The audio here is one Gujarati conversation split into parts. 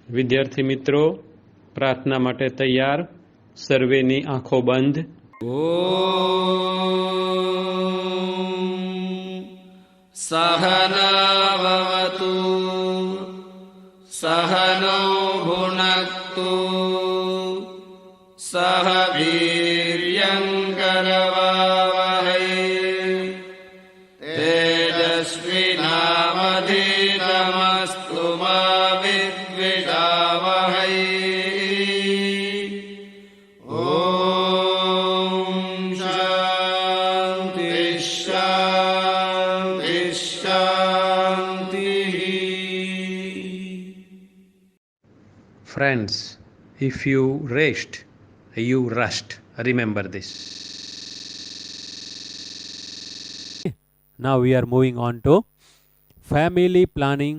વિદ્યાર્થી મિત્રો, પ્રાર્થના માટે તૈયાર. સર્વેની આંખો બંધ. સહનાવતુ સહનૌ ભુનક્તુ સહ વીર્યં કરવાવહૈ તેજસ્વિનાવધીતમસ્તુ મા વિદ્વિષાવહૈ. ઓમ શાંતિ શાંતિ શાંતિ. Friends, if you rest, you rust. Remember this. Now we are moving on to family planning.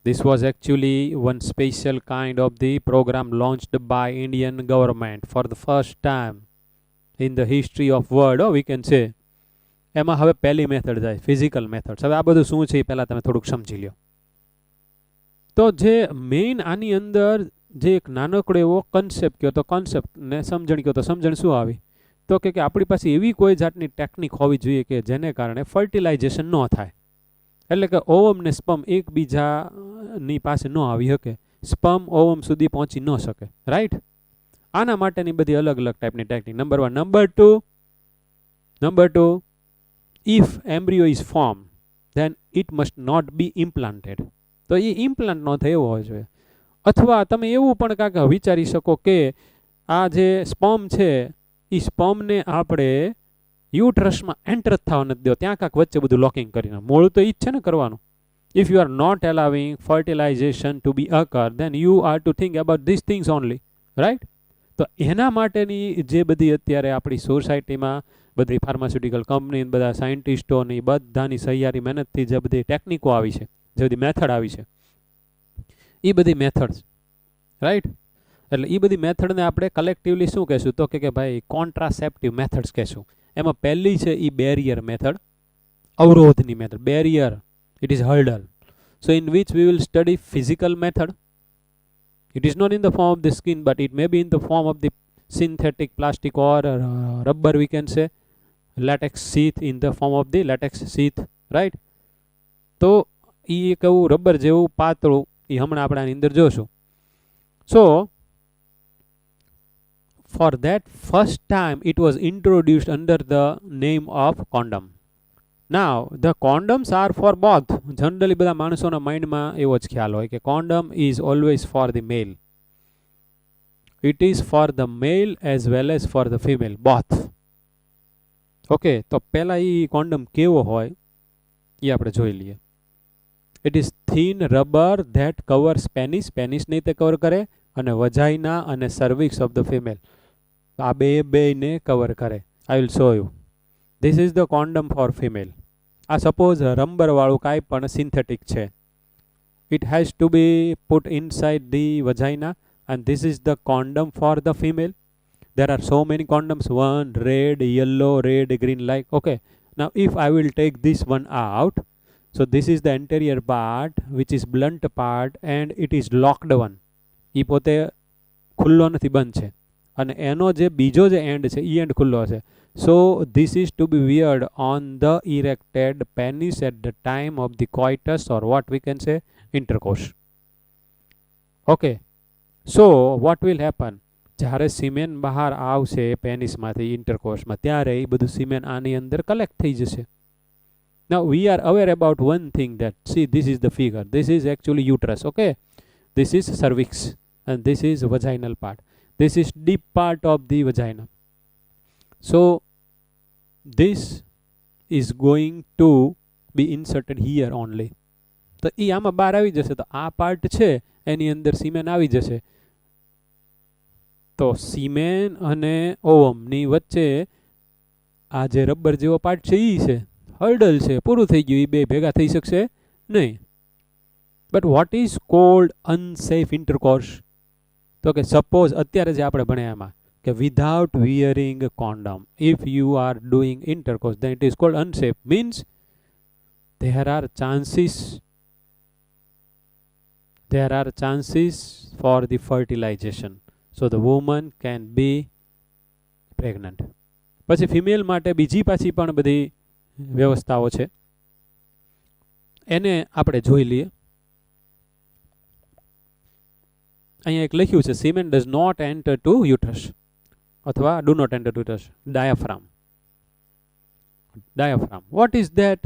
This was actually one special kind of the program launched by Indian government for the first time in the history of world, or we can say. એમાં હવે પહેલી મેથડ જાય ફિઝિકલ મેથડ્સ. હવે આ બધું શું છે એ પહેલાં તમે થોડુંક સમજી લો. તો જે મેઇન આની અંદર જે એક નાનકડો એવો કન્સેપ્ટ કહો તો કોન્સેપ્ટ ને સમજણ કહો તો સમજણ શું આવી તો કે આપણી પાસે એવી કોઈ જાતની ટેકનિક હોવી જોઈએ કે જેને કારણે ફર્ટિલાઇઝેશન ન થાય. એટલે કે ઓવમ ને સ્પમ એકબીજાની પાસે ન આવી શકે, સ્પમ ઓવમ સુધી પહોંચી ન શકે. રાઈટ? આના માટેની બધી અલગ અલગ ટાઈપની technique. Number 1. Number two, if embryo is form then it must not be implanted. તો એ ઇમ્પ્લાન્ટ ન થાય એવો હોય જોઈએ. અથવા તમે એવું પણ કાંઈક વિચારી શકો કે આ જે સ્પર્મ છે એ સ્પર્મને આપણે યુટ્રસમાં એન્ટર થવા નથી દો, ત્યાં કાંઈક વચ્ચે બધું લોકિંગ કરીને. મૂળ તો એ જ છે ને કરવાનું. If you are not allowing fertilization to be occur then you are to think about this things only. Right? તો એના માટેની જે બધી અત્યારે આપણી સોસાયટીમાં બધી ફાર્માસ્યુટિકલ કંપની, બધા સાયન્ટિસ્ટોની બધાની સહિયારી મહેનતથી જે બધી ટેકનિકો આવી છે, જે બધી મેથડ આવી છે, એ બધી મેથડ્સ. રાઈટ? એટલે એ બધી મેથડને આપણે કલેક્ટિવલી શું કહેશું તો કે ભાઈ કોન્ટ્રાસેપ્ટિવ મેથડ્સ કહેશું. એમાં પહેલી છે એ બેરિયર મેથડ, અવરોધની method. Barrier, it is hurdle. So in which we will study physical method. It is not in the form of the skin, but it may be in the form of the synthetic plastic or rubber, we can say, latex sheath, in the form of the latex sheath. Right? તો એ એક એવું રબર જેવું પાતળું, એ હમણાં આપણે આની અંદર જોશું. So for that first time it was introduced under the name of condom. Now the condoms are for both. Generally બધા માણસોના માઇન્ડમાં એવો જ ખ્યાલ હોય કે condom is always for the male. It is for the male as well as for the female, both. Okay, તો પહેલા એ કોન્ડમ કેવો હોય એ આપણે જોઈ લઈએ. It is thin rubber that covers penis. Penis ને તે કવર કરે, અને વજાઇના અને cervix of the female. આ બેને કવર કરે. I will show you. This is the condom for female. આ સપોઝ રબર વાળું કાંઈ પણ સિન્થેટિક છે. It has to be put inside the vagina, and this is the condom for the female. There are so many condoms, one red, yellow, red, green, like. Okay, now if I will take this one out, so this is the anterior part which is blunt part and it is locked one. એ પોતે ખુલ્લો નથી, બંધ છે, અને એનો જે બીજો જે એન્ડ છે એ એન્ડ ખુલ્લો છે. So this is to be weared on the erected penis at the time of the coitus, or what we can say intercourse. Okay, so what will happen? જ્યારે સિમેન બહાર આવશે પેનિસમાંથી ઇન્ટરકોર્સમાં, ત્યારે એ બધું સિમેન આની અંદર કલેક્ટ થઈ જશે. Now we are aware about one thing, that see, this is the figure. This is actually uterus. Okay, this is cervix and this is vaginal part. This is deep part of the vagina. So this is going to be inserted here only. તો એ આમાં બહાર આવી જશે. તો આ પાર્ટ છે એની અંદર સિમેન આવી જશે. તો સિમેન અને ઓવમની વચ્ચે આ જે રબર જેવો પાર્ટ છે એ છે, હર્ડલ છે, પૂરું થઈ ગયું. એ બે ભેગા થઈ શકશે નહીં. But what is called unsafe intercourse? તો કે સપોઝ અત્યારે જે આપણે ભણ્યા એમાં કે without wearing a condom, if you are doing intercourse, then it is called unsafe. Means there are chances there are chances for the fertilization, so the woman can be pregnant. પછી ફિમેલ માટે બીજી પાછી પણ બધી વ્યવસ્થાઓ છે, એને આપણે જોઈ લઈએ. અહીંયા એક લખ્યું છે semen does not enter to uterus અથવા do not enter to uterus. diaphragm. What is that?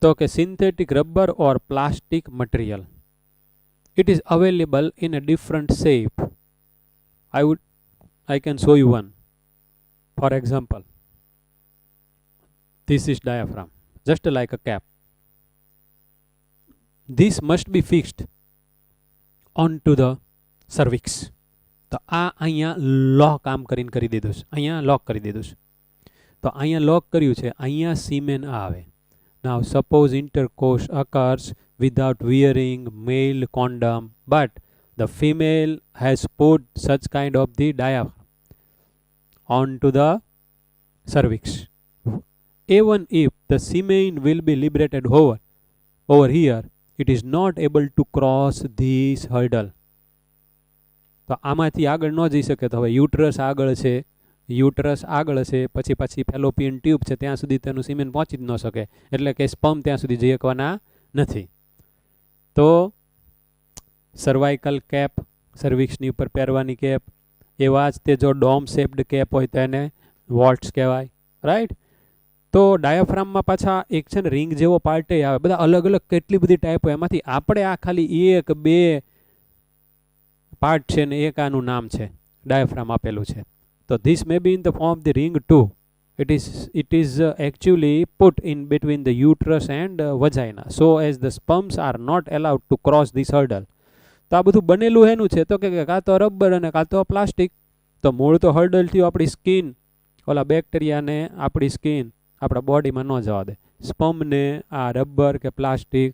તો કે synthetic rubber or plastic material. It is available in a different shape. I can show you one. For example, this is diaphragm, just like a cap. This must be fixed onto the cervix. તો આ અહીંયા લોક આમ કરીને કરી દીધું છે, અહીંયા લોક કરી દીધું છે. તો અહીંયા લોક કર્યું છે, અહીંયા સીમેન આવે. Now suppose intercourse occurs without wearing male condom, but the female has put such kind of the diaphragm onto the cervix. Even if the semen will be liberated over here, it is not able to cross this hurdle. તો આમાંથી આગળ ન જઈ શકે. તો હવે યુટરસ આગળ છે, પછી ફેલોપિયન ટ્યુબ છે, ત્યાં સુધી તેનું સિમેન પહોંચી જ ન શકે, એટલે કે સ્પર્મ ત્યાં સુધી જઈ શકવાના નથી. તો સર્વાઇકલ કેપ, સર્વિક્સની ઉપર પહેરવાની કેપ, એવા જ તે જો ડોમ શેપ્ડ કેપ હોય તો એને વોલ્ટ્સ કહેવાય, રાઈટ. તો ડાયાફ્રામમાં પાછા એક છે ને રિંગ જેવો પાર્ટ આવે, બધા અલગ અલગ કેટલી બધી ટાઈપ હોય, એમાંથી આપણે આ ખાલી 1-2 પાર્ટ છે ને એક આનું નામ છે, ડાયાફ્રામ આપેલું છે. તો this may be in the form the ring too. It is actually put in between the uterus and vagina, so as the sperms are not allowed to cross this hurdle. તો આ બધું બનેલું એનું છે, તો કે કાં તો રબર અને કાં તો પ્લાસ્ટિક. તો મૂળ તો હર્ડલ થયું આપણી સ્કિન, ઓલા બેક્ટેરિયાને આપણી સ્કિન આપણા બોડીમાં ન જવા દે, સ્પર્મને આ રબર કે પ્લાસ્ટિક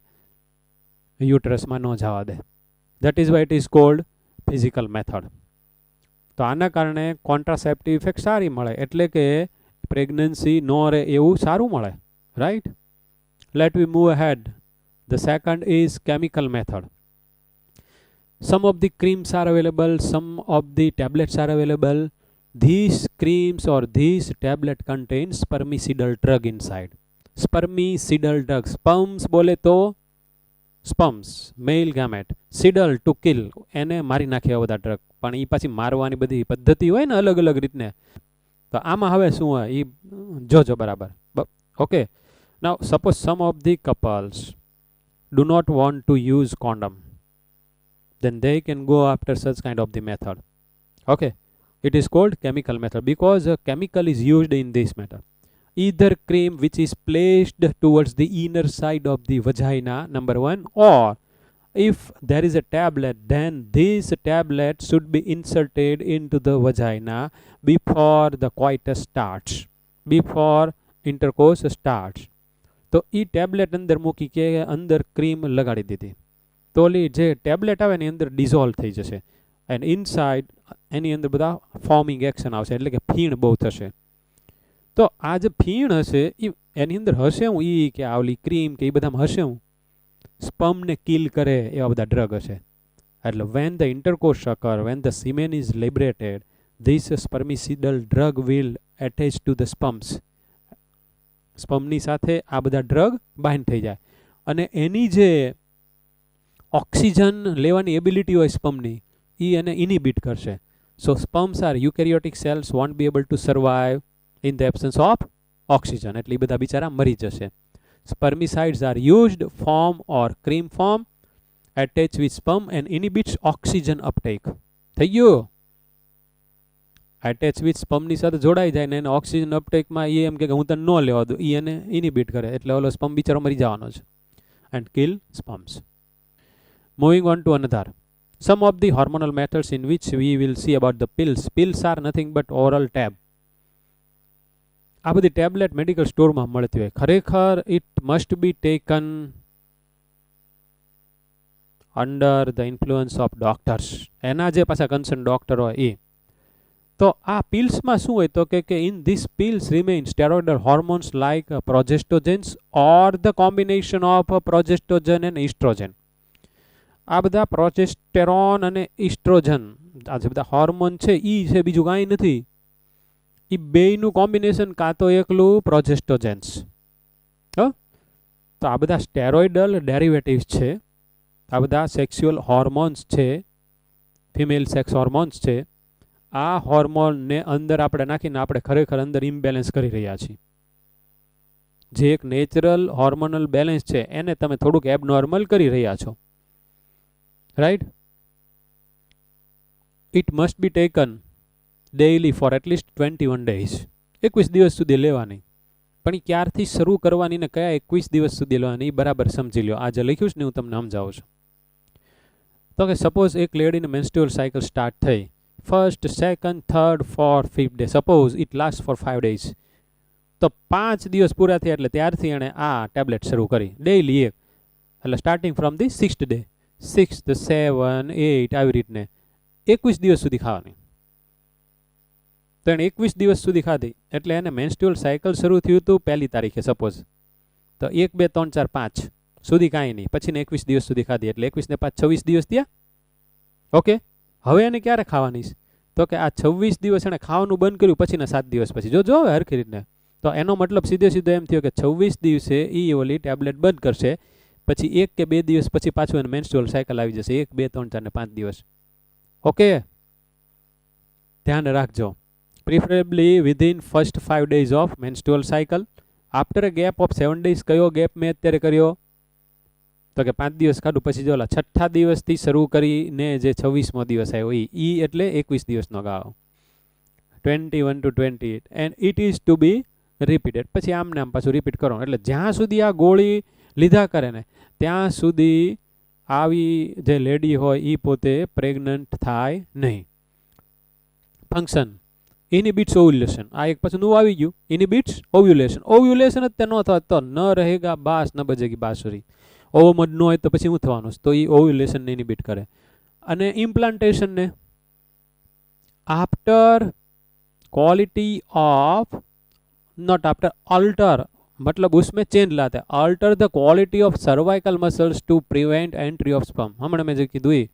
યુટરસમાં ન જવા દે. That is why it is called physical method. તો આના કારણે કોન્ટ્રાસેપ્ટિવ ઇફેક્ટ સારી મળે, એટલે કે પ્રેગ્નન્સી ન રહે એવું સારું મળે, right. Let we move ahead. The second is chemical method. Some of the creams are available, some of the tablets are available. These creams or these tablet contain spermicidal drug inside. Spermicidal drug. Sperms બોલે તો sperms, male gamete. Cidal to kill. એને મારી નાખે એવા બધા ડ્રગ. પણ એ પાછી મારવાની બધી પદ્ધતિ હોય ને અલગ અલગ રીતને. તો આમાં હવે શું હોય એ જોજો બરાબર. Okay. Now suppose some of the couples do not want to use condom, then they can go after such kind of the method. Okay, it is called chemical method because a chemical is used in this method. Either cream which is placed towards the inner side of the vagina, number one, or if there is a tablet, then this tablet should be inserted into the vagina before the coitus starts, before intercourse starts. તો એ ટેબ્લેટ અંદર મૂકી કે અંદર ક્રીમ લગાડી દીધી, તો ઓલી જે ટેબ્લેટ આવે એની અંદર ડિઝોલ્વ થઈ જશે, એન્ડ ઇનસાઇડ એની અંદર બધા ફોર્મિંગ એક્શન આવશે, એટલે કે ફીણ બહુ થશે. તો આ જે ફીણ હશે એ એની અંદર હશે હું એ કે આવલી ક્રીમ કે એ બધામાં હશે હું સ્પર્મને કિલ કરે એવા બધા ડ્રગ હશે. એટલે when the intercourse occur, when the semen is liberated, this spermicidal drug will attach to the sperms. સ્પર્મની સાથે આ બધા ડ્રગ બાઇન્ડ થઈ જાય અને એની જે ઓક્સિજન લેવાની એબિલિટી હોય સ્પર્મની એ એને ઇનિબિટ કરશે. So sperms are eukaryotic cells won't be able to survive in the absence of oxygen, એટલે એ બધા બિચારા મરી જશે. Spermicides are used form or cream form, attach with sperm and inhibits oxygen uptake. થઈ ગયું. અટેચ વિથ સ્પર્મની સાથે જોડાઈ જાય ને એને ઓક્સિજન અપટેકમાં એ એમ કે હું તને ન લેવા દઉં, એ એને ઇનિબિટ કરે, એટલે ઓલો સ્પર્મ બિચારો મરી જવાનો છે. And kill sperms. Moving on to another. Some of the hormonal methods in which we will see about the pills. Pills are nothing but oral tab. આ બધી ટેબ્લેટ મેડિકલ સ્ટોરમાં મળતી હોય. ખરેખર it must be taken under the influence of doctors. એના જે પાછા કન્સર્ન ડોક્ટર હોય એ. તો આ પિલ્સમાં શું હોય તો કે in this pills remain steroidal hormones like progestogens or the combination of progestogen and estrogen. આ બધા પ્રોજેસ્ટેરોન અને ઇસ્ટ્રોજન આ જે બધા હોર્મોન છે ઈ છે, બીજું કાંઈ નથી. એ બેયનું કોમ્બિનેશન કાં તો એકલું પ્રોજેસ્ટોજેન્સ. તો આ બધા સ્ટેરોઇડલ ડેરિવેટિવ્સ છે, આ બધા સેક્સ્યુઅલ હોર્મોન્સ છે, ફિમેલ સેક્સ હોર્મોન્સ છે. આ હોર્મોનને અંદર આપણે નાખીને આપણે ખરેખર અંદર ઇમ્બેલેન્સ કરી રહ્યા છીએ. જે એક નેચરલ હોર્મોનલ બેલેન્સ છે એને તમે થોડુંક એબનોર્મલ કરી રહ્યા છો. Right? It must be taken daily for at least 21 days. 21 દિવસ સુધી લેવાની. પણ એ ક્યારથી શરૂ કરવાની ને કયા 21 દિવસ સુધી લેવાની એ બરાબર સમજી લો. આ જે લખ્યું છે ને હું તમને સમજાવું છું. તો કે સપોઝ એક લેડીને મેન્સ્ટ્રુઅલ સાયકલ સ્ટાર્ટ થઈ, first, second, third, fourth, fifth day, suppose it last for 5 days. તો 5 દિવસ પૂરા થયા એટલે ત્યારથી એણે આ ટેબ્લેટ શરૂ કરી, ડેઇલી એક. એટલે starting from the 6th day, 6th, 7, 8 આવી રીતને 21 દિવસ સુધી ખાવાની. તો એણે 21 દિવસ સુધી ખાધી એટલે એને મેન્સ્ટ્રુઅલ સાયકલ શરૂ થયું હતું 1લી તારીખે સપોઝ. તો 1, 2, 3, 4, 5 સુધી કાંઈ નહીં, પછી 21 દિવસ સુધી ખાધી એટલે 21 ને 5 26 દિવસ થયા. ઓકે, હવે એને ક્યારે ખાવાની? તો કે આ 26 દિવસ એણે ખાવાનું બંધ કર્યું પછીના 7 દિવસ પછી. જો હવે હરખી રીતને. તો એનો મતલબ સીધો એમ થયો કે 26 દિવસે એ ઓલી ટેબ્લેટ બંધ કરશે, પછી 1 કે 2 દિવસ પછી પાછું એને મેન્સ્ટ્રુઅલ સાયકલ આવી જશે, 1, 2, 3, 4 ને 5 દિવસ. ઓકે, ધ્યાન રાખજો. Preferably within first 5 days of menstrual cycle. After a gap of 7 days. કયો ગેપ મેં અત્યારે કર્યો? તો કે 5 દિવસ કાઢું પછી જો 6થા દિવસથી શરૂ કરીને જે 26મો દિવસ આવ્યો એ એટલે 21 દિવસનો ગાળો, 21 to 28, and it is to be repeated. પછી આમને આમ પાછું રિપીટ કરો એટલે જ્યાં સુધી આ ગોળી લીધા કરે ને ત્યાં સુધી આવી જે લેડી હોય એ પોતે પ્રેગ્નન્ટ થાય નહીં. Function inhibits ovulation. આ એક પછી નવું આવી ગયું, ઇનિબિટ્સ ઓવ્યુલેશન. ઓવ્યુલેશન જ તે ન થાય તો ન રહેગા બાસ ન બજેગી બાંસુરી. ઓવમ જ ન હોય તો પછી શું થવાનું? તો એ ઓવ્યુલેશનને ઇનિબિટ કરે. અને ઇમ્પ્લાન્ટેશનને after quality of not after alter मतलब उसमें चेंज लाते हैं alter the quality of cervical muscles to prevent entry of sperm. हमने मैं जो कीधुं ई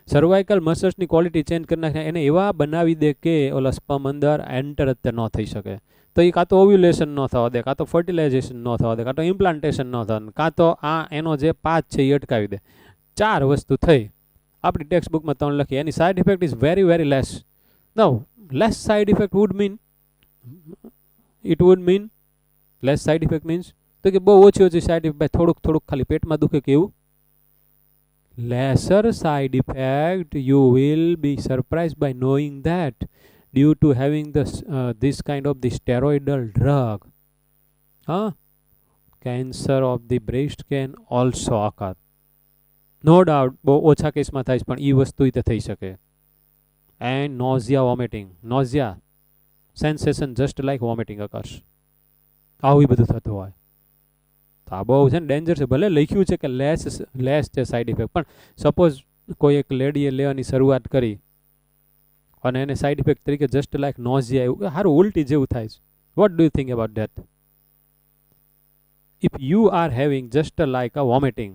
सर्वाइकल मसल्स ની ક્વોલિટી ચેન્જ કરી નાખે એને એવા બનાવી દે કે ઓલા સ્પર્મ અંદર એન્ટર જ ન થઈ શકે. તો એ કાં તો ઓવ્યુલેશન ન થવા દે, કાં તો ફર્ટિલાઇઝેશન ન થવા દે, કાં તો ઇમ્પ્લાન્ટેશન ન થવા દે, કાં તો આ એનો જે પાથ છે એ અટકાવી દે. 4 વસ્તુ થઈ. આપણી ટેક્સ્ટ બુકમાં 3 લખી. એની side effect is very very less. No less side effect would mean it would mean less side effect means તો કે બહુ ઓછી સાઇડ ઇફેક્ટ, થોડુંક થોડુંક ખાલી પેટમાં દુખે કે એવું. lesser side effect, you will be surprised by knowing that due to having this kind of the steroidal drug, cancer of the breast can also occur. No doubt બહુ ઓછા કેસમાં થાય છે પણ એ વસ્તુ તે થઈ શકે. and nausea vomiting, nausea sensation just like vomiting occurs. આવું બધું થતું હોય તો આ બહુ છે ને ડેન્જર છે. ભલે લખ્યું છે કે લેસ છે સાઇડ ઇફેક્ટ, પણ સપોઝ કોઈ એક લેડીએ લેવાની શરૂઆત કરી અને એને સાઇડ ઇફેક્ટ તરીકે જસ્ટ લાઈક નોઝિયા એવું સારું ઉલટી જેવું થાય છે. What do you think about that? If you are having just like a vomiting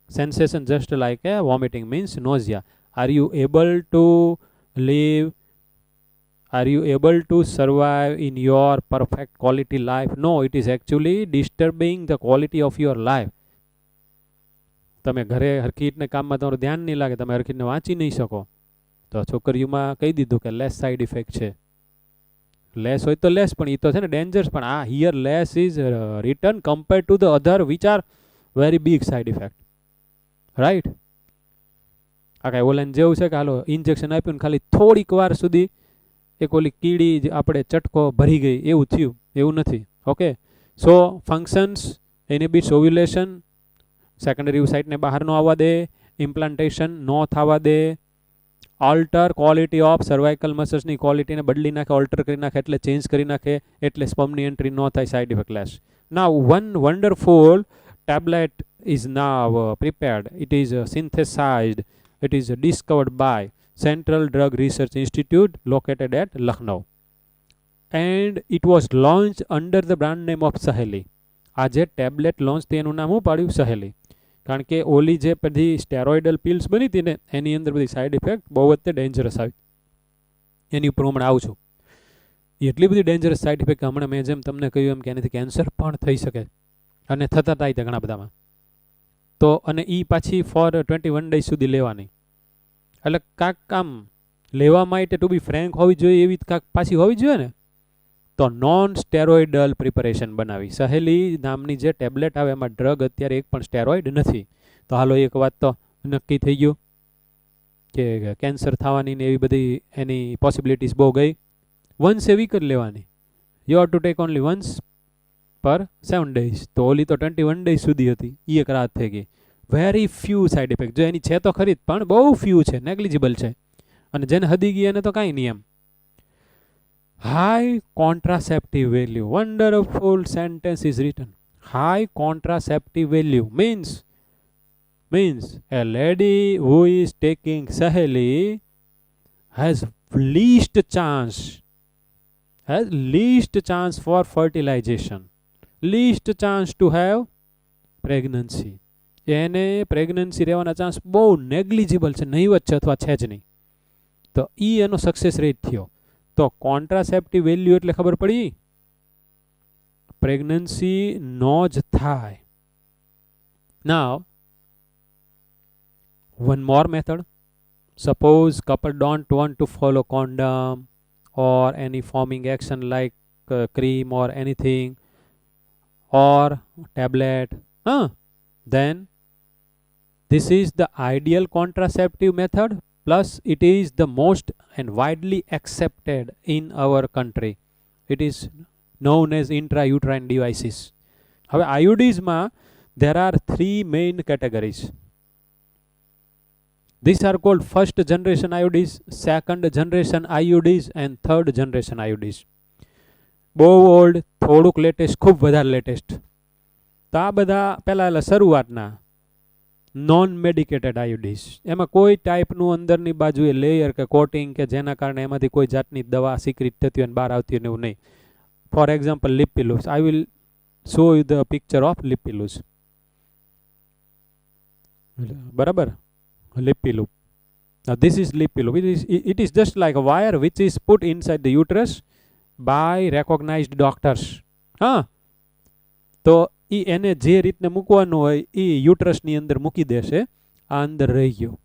sensation, just like a vomiting means nausea, are you able to live? Are you able to survive in your perfect quality life? No, it is actually disturbing the quality of your life. તમે ઘરે હરખી રીતને કામમાં તમારું ધ્યાન નહીં લાગે, તમે હરખી રીતને વાંચી નહીં શકો, તો છોકરીઓમાં કહી દીધું કે લેસ સાઇડ ઇફેક્ટ છે. લેસ હોય તો લેસ, પણ એ તો છે ને ડેન્જરસ. પણ આ here less is return compare to the other which are very big side effect. Right? આ કાંઈ ઓલાને જેવું છે કે હાલો ઇન્જેક્શન આપ્યું ને ખાલી થોડીક વાર સુધી એક ઓલી કીડી આપણે ચટકો ભરી ગઈ એવું થયું, એવું નથી. ઓકે, સો ફંક્શન્સ ઇનિબિટ્સ ઓવ્યુલેશન, સેકન્ડરી સાઇટને બહાર ન આવવા દે, ઇમ્પ્લાન્ટેશન ન થવા દે, અલ્ટર ક્વોલિટી ઓફ સર્વાઇકલ મસલ્સની ક્વોલિટીને બદલી નાખે, ઓલ્ટર કરી નાખે એટલે ચેન્જ કરી નાખે એટલે સ્પર્મની એન્ટ્રી ન થાય, side effect less. Now one wonderful tablet is now prepared. It is synthesized. It is discovered by Central Drug Research Institute located at Lucknow and it was launched under the brand name of Saheli. આ જે ટેબ્લેટ લોન્ચ તેનું નામ હું પાડ્યું? સહેલી. કારણ કે ઓલી જે બધી સ્ટેરોઇડલ પિલ્સ બની હતી ને એની અંદર બધી સાઈડ ઇફેક્ટ બહુ જ ડેન્જરસ આવી. એની ઉપર હમણાં આવું છું. એટલી બધી ડેન્જરસ સાઈડ ઇફેક્ટ હમણાં મેં જેમ તમને કહ્યું એમ કે એનાથી કેન્સર પણ થઈ શકે અને થતા થાય ઘણા બધામાં. તો અને એ પાછી ફોર 21 ડેઝ સુધી લેવાની. એટલે કાંક આમ લેવા માટે ટુ બી ફ્રેન્ક હોવી જોઈએ એવી કાંક પાછી હોવી જોઈએ ને. તો નોન સ્ટેરોઇડલ પ્રિપરેશન બનાવી. સહેલી નામની જે ટેબ્લેટ આવે એમાં ડ્રગ અત્યારે એક પણ સ્ટેરોઇડ નથી. તો હાલો એક વાત તો નક્કી થઈ ગયું કે કેન્સર થવાની ને એવી બધી એની પોસિબિલિટીઝ બહુ ગઈ. વન્સ એ વીક જ લેવાની. You are to take only once પર 7 ડેઝ. તો ઓલી તો 21 ડેઝ સુધી હતી, એ એક રાત થઈ ગઈ. Very few side effect. જો એની છે તો ખરી પણ બહુ ફ્યુ છે, નેગ્લિજિબલ છે. અને જેને હદી ગઈ એને તો કાંઈ નહીં એમ. High contraceptive value. Wonderful sentence is written. High contraceptive value means a lady who is taking Saheli has least chance for fertilization, least chance to have pregnancy. એને પ્રેગ્નન્સી રહેવાના ચાન્સ બહુ નેગ્લિજિબલ છે, નહીવત છે અથવા છે જ નહીં. તો એ એનો સક્સેસ રેટ થયો. તો કોન્ટ્રાસેપ્ટિવ વેલ્યુ એટલે ખબર પડી પ્રેગ્નન્સી નો જ થાય. નાઉ one more method. Suppose couple don't want to follow condom or any forming action like cream or anything or tablet, then this is the ideal contraceptive method, plus it is the most and widely accepted in our country. It is known as intrauterine devices. હવે IUDs માં there are 3 main categories. These are called first generation IUDs, second generation IUDs and third generation IUDs. બહુ ઓલ્ડ, થોડુંક લેટેસ્ટ, ખૂબ વધારે લેટેસ્ટ. તો આ બધા પહેલાં શરૂઆતના નોન મેડિકેટેડ આયુડીસ. એમાં કોઈ ટાઈપનું અંદરની બાજુએ લેયર કે કોટિંગ કે જેના કારણે એમાંથી કોઈ જાતની દવા સિક્રેટ થતી હોય અને બહાર આવતી હોય એવું નહીં. For example Lippes loop. I will show you the picture of Lippes loop. બરાબર, Lippes loop. Now this is lipiloop. It is just like a wire which is put inside the uterus by recognized doctors. તો એ એને જે રીતને મૂકવાનું હોય એ યુટ્રસની અંદર મૂકી દેશે. આ અંદર રહી ગયું.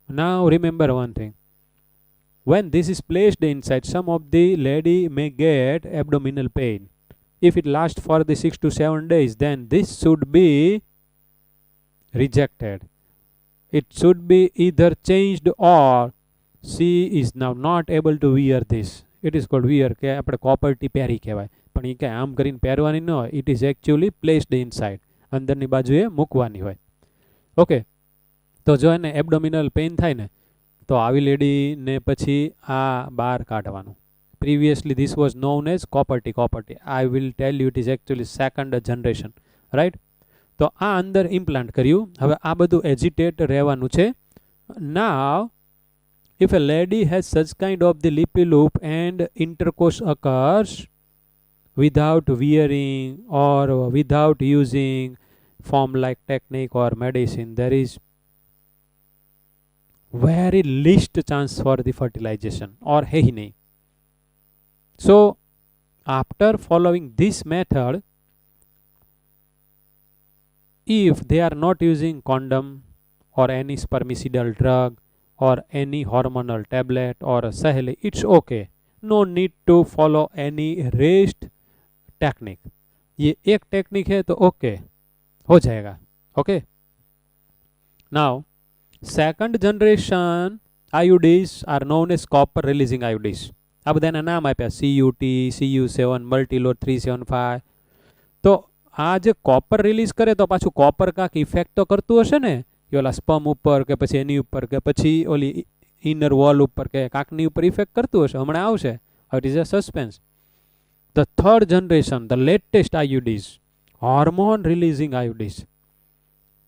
Now remember one thing. When this is placed inside, some of the lady may get abdominal pain. If it lasts for the 6 to 7 days, then this should be rejected. It should be either changed or she is now not able to wear this. It is called wear, કે આપણે કોપરટી પહેરી કહેવાય. પણ એ કે આમ કરીને પહેરવાની ન હોય. It is actually placed inside, અંદરની બાજુએ મૂકવાની હોય. ઓકે, તો જો એને એબડોમિનલ પેઇન થાય ને તો આવી લેડીને પછી આ બહાર કાઢવાનું. Previously this was known as copper T. I will tell you it is actually second generation, right. તો આ અંદર ઇમ્પ્લાન્ટ કર્યું. હવે આ બધું એજિટેટ રહેવાનું છે. નાવ if a lady has such kind of the lippy loop and intercourse occurs without wearing or without using form like technique or medicine, there is very least chance for the fertilization or है ही नहीं. So after following this method, if they are not using condom or any spermicidal drug or any hormonal tablet or a Saheli, it's okay. No need to follow any rest technique. ये एक टेक्निक है तो ओके हो जाएगा. Okay, now second generation IUDs are known as copper releasing IUDs. આ બધાના નામ આપ્યા CUT, CU7, Multilode 375. તો આ જે કોપર રિલીઝ કરે તો પાછું કોપર કાંક ઇફેક્ટ તો કરતું હશે ને, કે ઓલા સ્પમ ઉપર કે પછી એની ઉપર કે પછી ઓલી ઇનર વોલ ઉપર કે કાંકની ઉપર ઇફેક્ટ કરતું હશે. હમણાં આવશે. It is a suspense. The third generation, the latest IUDs, hormone releasing IUDs.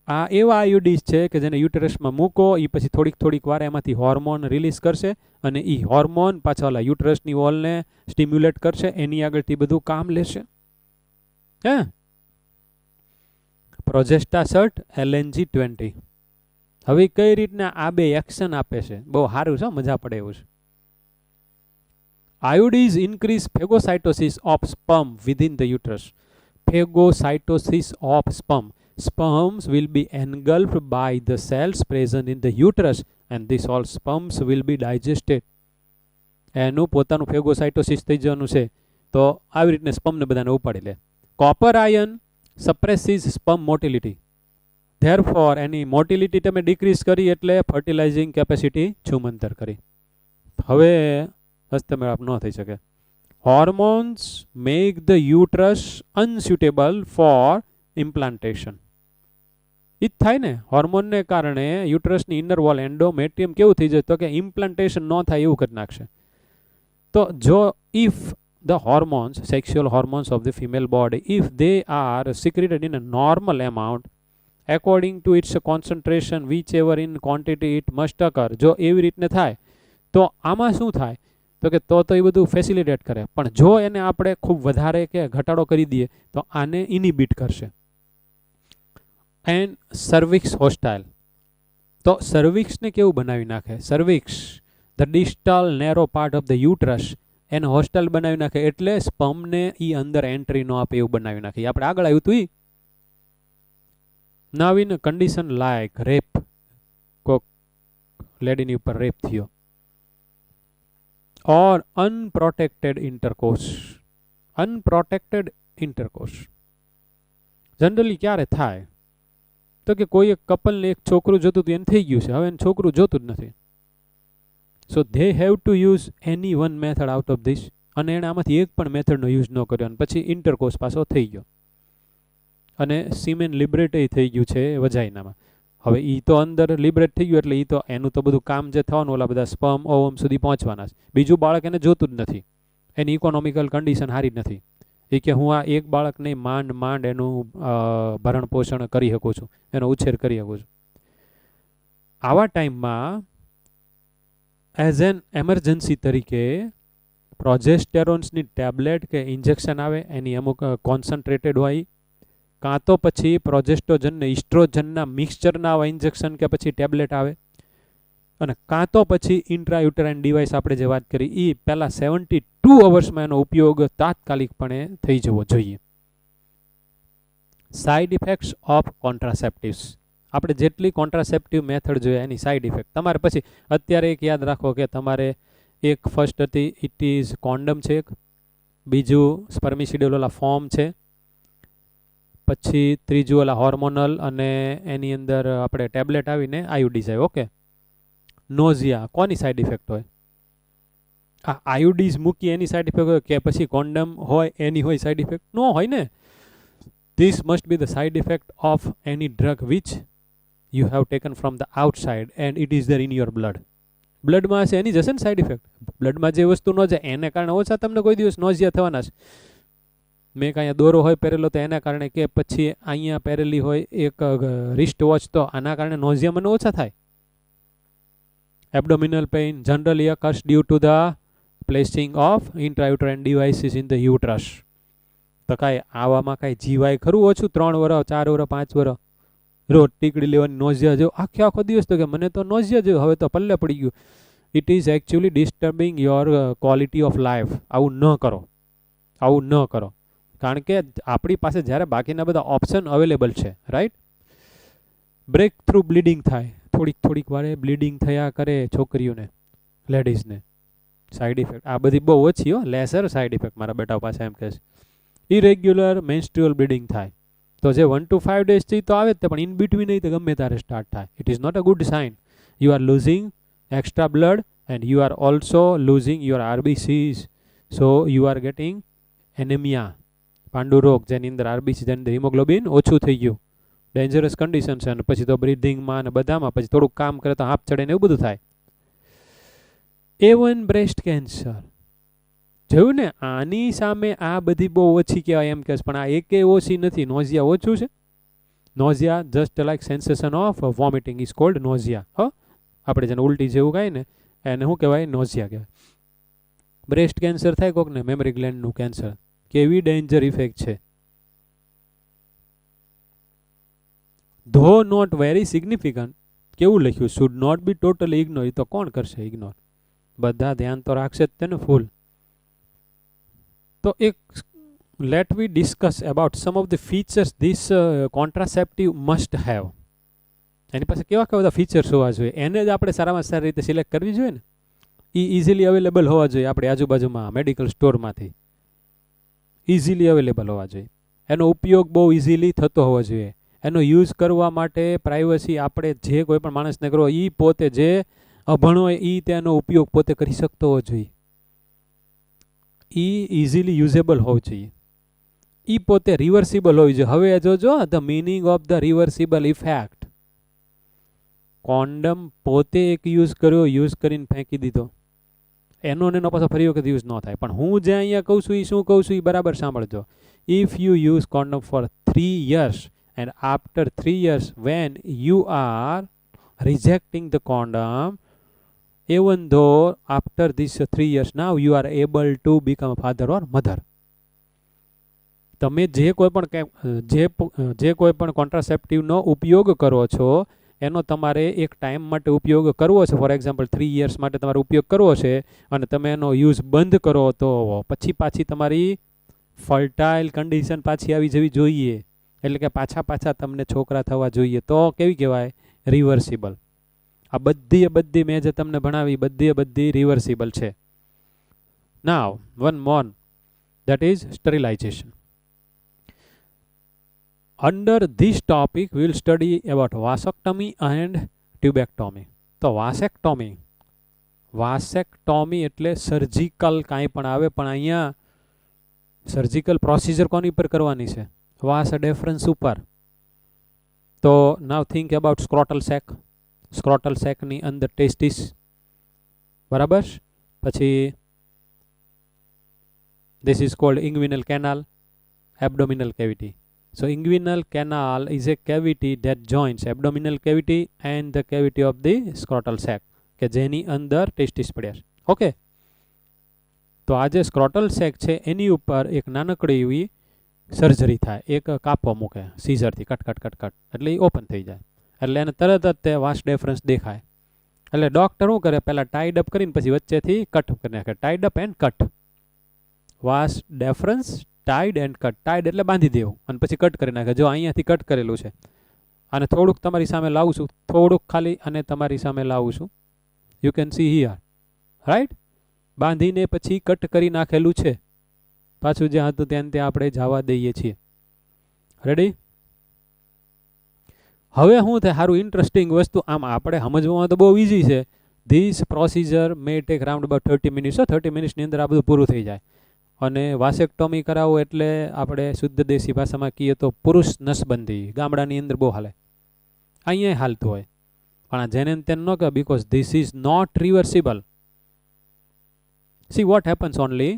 આ એવા IUDs છે કે જેને યુટરસમાં મૂકો એ પછી થોડીક વાર એમાંથી હોર્મોન રિલીઝ કરશે અને એ હોર્મોન પાછા ઓલા યુટરસની વોલને સ્ટિમ્યુલેટ કરશે, એની આગળથી બધું કામ લેશે. હે પ્રોજેસ્ટાસર્ટ LNG-20. હવે કઈ રીતના આ બે એક્શન આપે છે, બહુ સારું છે, મજા પડે એવું છે. Iodines increase phagocytosis of sperm within the uterus. Phagocytosis of sperm. Sperms will be engulfed by the cells present in the uterus and these all sperms will be digested. એનું પોતાનું ફેગોસાઇટોસિસ થઈ જવાનું છે, તો આવી રીતને સ્પર્મને બધાને ઉપાડી લે. Copper ion suppresses sperm motility. Therefore એની મોટિલિટી તમે ડિક્રીઝ કરી એટલે ફર્ટિલાઇઝિંગ કેપેસિટી છૂમંતર કરી. હવે હસ્તમેળાપ ન થઈ શકે. Hormones make the uterus unsuitable for implantation. એ જ થાય ને, હોર્મોનને કારણે યુટ્રસની ઇનર વોલ એન્ડોમેટ્રિયમ કેવું થઈ જાય, તો કે ઇમ્પ્લાન્ટેશન ન થાય એવું કરી નાખશે. તો જો if the hormones, sexual hormones of the female body, if they are secreted in a normal amount according to its concentration whichever in quantity it must occur, જો એવી રીતને થાય તો આમાં શું થાય, તો કે તો એ બધું ફેસિલિટેટ કરે. પણ જો એને આપણે ખૂબ વધારે કે ઘટાડો કરી દઈએ તો આને ઇનિબિટ કરશે. And cervix હોસ્ટાઇલ. તો સર્વિક્સને કેવું બનાવી નાખે, cervix the distal narrow part of the uterus એને હોસ્ટેલ બનાવી નાખે, એટલે સ્પર્મને ઈ અંદર એન્ટ્રી ન આપે એવું બનાવી નાખે. આપણે આગળ આવ્યું હતું. નાવ ઇન કન્ડિશન લાયક રેપ, કોક લેડીની ઉપર રેપ થયો, ઓર અનપ્રોટેક્ટેડ ઇન્ટરકોર્સ. અનપ્રોટેક્ટેડ ઇન્ટરકોર્સ જનરલી ક્યારે થાય, તો કે કોઈ એક કપલને એક છોકરું જોતું હતું, એને થઈ ગયું છે, હવે એને છોકરું જોતું જ નથી. So they have to use any one method out of this, અને એણે આમાંથી એક પણ મેથડનો યુઝ ન કર્યો, અને પછી ઇન્ટરકોર્સ પાછો થઈ ગયો અને સીમેન લિબરેટ થઈ ગયું છે વજાઇનામાં. હવે એ તો અંદર લિબરેટ થઈ ગયું એટલે એ તો એનું તો બધું કામ જે થવાનું ઓલા બધા સ્પર્મ ઓવમ સુધી પહોંચવાના છે. બીજું બાળક એને જોતું જ નથી, એની ઇકોનોમિકલ કન્ડિશન સારી જ નથી. એ કે હું આ એક બાળકને માંડ એનું ભરણ પોષણ કરી શકું છું, એનો ઉછેર કરી શકું છું. આવા ટાઈમમાં એઝ એન એમરજન્સી તરીકે પ્રોજેસ્ટેરોન્સની ટેબ્લેટ કે ઇન્જેક્શન આવે, એની અમુક કોન્સન્ટ્રેટેડ હોય, કાં તો પછી પ્રોજેસ્ટોજનને ઇસ્ટ્રોજનના મિક્સચરના આવા ઇન્જેક્શન કે પછી ટેબ્લેટ આવે, અને કાં તો પછી ઇન્ટ્રાયુટરાઇન ડિવાઇસ આપણે જે વાત કરી એ પહેલાં 72 અવર્સમાં એનો ઉપયોગ તાત્કાલિકપણે થઈ જવો જોઈએ. Side effects of contraceptives. આપણે જેટલી કોન્ટ્રાસેપ્ટિવ મેથડ જોઈએ એની સાઇડ ઇફેક્ટ તમારે પછી અત્યારે એક યાદ રાખો કે તમારે એક ફર્સ્ટ હતી ઇટ ઇઝ કોન્ડમ છે, એક બીજું સ્પર્મિસિડલ ઓલા ફોર્મ છે, પછી ત્રીજું ઓલા હોર્મોનલ અને એની અંદર આપણે ટેબ્લેટ આવીને આયુડીઝ આવે. ઓકે, નોઝિયા કોની સાઇડ ઇફેક્ટ હોય? આ આયુડીઝ મૂકી એની સાઇડ ઇફેક્ટ હોય કે પછી કોન્ડમ હોય એની હોય સાઇડ ઇફેક્ટ? ન હોય ને. This must be the side effect of any drug which you have taken from the outside and it is there in your blood. બ્લડમાં હશે એની જશે ને સાઇડ ઇફેક્ટ. બ્લડમાં જે વસ્તુ ન જાય એને કારણે ઓછા તમને કોઈ દિવસ નોઝિયા થવાના છે. મેં કાંઈ દોરો હોય પહેરેલો તો એના કારણે, કે પછી અહીંયા પહેરેલી હોય એક રિસ્ટ વોચ તો આના કારણે નોઝિયા મને ઓછા થાય. Abdominal pain generally occurs due to the placing of intrauterine devices in the uterus. તો કાંઈ આવામાં કાંઈ જીવાય ખરું ઓછું? 3 વર્ષ 4 વર્ષ 5 વર્ષ રોજ ટીકડી લેવાની નોઝિયા જેવું આખો દિવસ, તો કે મને તો નોઝિયા જેવું, હવે તો પલ્લે પડી ગયું. It is actually disturbing your quality of life. આવું ન કરો, આવું ન કરો, કારણ કે આપણી પાસે જ્યારે બાકીના બધા ઓપ્શન અવેલેબલ છે, રાઈટ. બ્રેક થ્રુ બ્લીડિંગ થાય, થોડીક વારે બ્લીડિંગ થયા કરે છોકરીઓને, લેડીઝને. સાઇડ ઇફેક્ટ આ બધી બહુ ઓછી હો, લેસર સાઇડ ઇફેક્ટ મારા બેટા પાસે એમ કહે છે. ઇરેગ્યુલર મેન્સ્ટ્રુઅલ બ્લીડિંગ થાય તો જે 1 to 5 days થી તો આવે જ, પણ ઇન બિટવીન નહીં તો ગમે ત્યારે સ્ટાર્ટ થાય. It is not a good sign. You are losing extra blood and you are also losing your RBCs. So you are getting anaemia, પાંડુ રોગ, જેની અંદર આરબીસી જેની અંદર હિમોગ્લોબિન ઓછું થઈ ગયું. ડેન્જરસ કન્ડિશન છે. અને પછી તો બ્રીધિંગમાં અને બધામાં પછી થોડુંક કામ કરે તો હાફ ચડે ને એવું બધું થાય. A1 બ્રેસ્ટ કેન્સર જોયું ને, આની સામે આ બધી બહુ ઓછી કહેવાય એમ કે, પણ આ એકે ઓછી નથી. નોઝિયા ઓછું છે. Nausea just like sensation of vomiting is called nausea. આપણે જેને ઉલટી જેવું કાંઈ ને એને શું કહેવાય? નોઝિયા કહેવાય. બ્રેસ્ટ કેન્સર થાય કોકને, મેમરી ગ્લેન્ડનું કેન્સર, કેવી ડેન્જર ઇફેક્ટ છે. ધો નોટ વેરી સિગ્નિફિકન્ટ, કેવું લખ્યું? Should not be totally ignore. એ તો કોણ કરશે ઇગ્નોર? બધા ધ્યાન તો રાખશે જ તેને ફૂલ. તો એક let we discuss about some of the features this contraceptive must have. એની પાસે કેવા કેવા બધા ફીચર્સ હોવા જોઈએ, એને જ આપણે સારામાં સારી રીતે સિલેક્ટ કરવી જોઈએ ને. એ ઇઝીલી અવેલેબલ હોવા જોઈએ આપણી આજુબાજુમાં મેડિકલ સ્ટોરમાંથી, ઇઝીલી અવેલેબલ હોવા જોઈએ. એનો ઉપયોગ બહુ ઇઝીલી થતો હોવો જોઈએ. એનો યુઝ કરવા માટે પ્રાઇવસી આપણે જે કોઈ પણ માણસને કરો એ પોતે જે અભણ હોય એ તેનો ઉપયોગ પોતે કરી શકતો હોવો જોઈએ. એ ઇઝીલી યુઝેબલ હોવું જોઈએ. એ પોતે રિવર્સિબલ હોવી જોઈએ. હવે જોજો the meaning of the reversible effect. Condone પોતે એક યુઝ કર્યો, યુઝ કરીને ફેંકી દીધો, એનો પાછો ફરી વખત યુઝ ન થાય. પણ હું જે અહીંયા કહું છું એ શું કહું છું એ બરાબર સાંભળજો. If you use condom for 3 years and after 3 years when you are rejecting the condom, even though after these 3 years now you are able to become a father or mother. તમે જે કોઈ પણ કોન્ટ્રાસેપ્ટિવનો ઉપયોગ કરો છો એનો તમારે એક ટાઈમ માટે ઉપયોગ કરવો છે. ફોર એક્ઝામ્પલ 3 years માટે તમારે ઉપયોગ કરવો છે અને તમે એનો યુઝ બંધ કરો તો પછી પાછી તમારી ફર્ટાઇલ કન્ડિશન પાછી આવી જવી જોઈએ. એટલે કે પાછા તમને છોકરા થવા જોઈએ. તો કેવી કહેવાય? રિવર્સિબલ. આ બધી મેં જે તમને ભણાવી બધી રિવર્સિબલ છે. Now one more, that is sterilization. Under this topic we will study about vasectomy and tubectomy. તો વાસેક્ટોમી એટલે સર્જિકલ કાંઈ પણ આવે, પણ અહીંયા સર્જિકલ પ્રોસિજર કોની પર કરવાની છે? વાસ ડેફરન્સ ઉપર. તો નાવ થિંક અબાઉટ સ્ક્રોટલ સેક. સ્ક્રોટલ સેકની અંદર ટેસ્ટિસ, બરાબર. પછી this is called inguinal canal, abdominal cavity. So inguinal canal is a cavity that joins abdominal cavity and the cavity of the scrotal sac, કે જેની અંદર ટેસ્ટિસ પડ્યા છે. ઓકે, તો આ જે સ્ક્રોટલ સેક છે એની ઉપર એક નાનકડી એવી સર્જરી થાય, એક કાપો મૂકે સીઝરથી, કટ એટલે એ ઓપન થઈ જાય. એટલે એને તરત જ તે વાસ ડેફરન્સ દેખાય. એટલે ડૉક્ટર શું કરે? પહેલાં ટાઈડ અપ કરીને પછી વચ્ચેથી કટ કરી નાખે. Tied up and cut. Vas deferens, tied and cut. Tied એટલે બાંધી દેવું અને પછી કટ કરી નાખે. જો અહીંયાથી કટ કરેલું છે અને થોડુંક તમારી સામે લાવું છું, થોડુંક ખાલી અને તમારી સામે લાવું છું. You can see here, right. બાંધીને પછી કટ કરી નાખેલું છે. પાછું જ્યાં હતું ત્યાં આપણે જવા દઈએ છીએ. રેડી? હવે શું થાય? સારું ઇન્ટરેસ્ટિંગ વસ્તુ. આમ આપણે સમજવામાં તો બહુ ઇઝી છે. This procedure may take round about 30 minutes. 30 મિનિટ્સની અંદર આ બધું પૂરું થઈ જાય. અને વાસેક્ટોમી કરાવો એટલે આપણે શુદ્ધ દેશી ભાષામાં કહીએ તો પુરુષ નસબંધી. ગામડાની અંદર બહુ હાલે, અહીંયા હાલતું હોય, પણ આ જેને તેને ન કહે, because this is not reversible. See what happens only,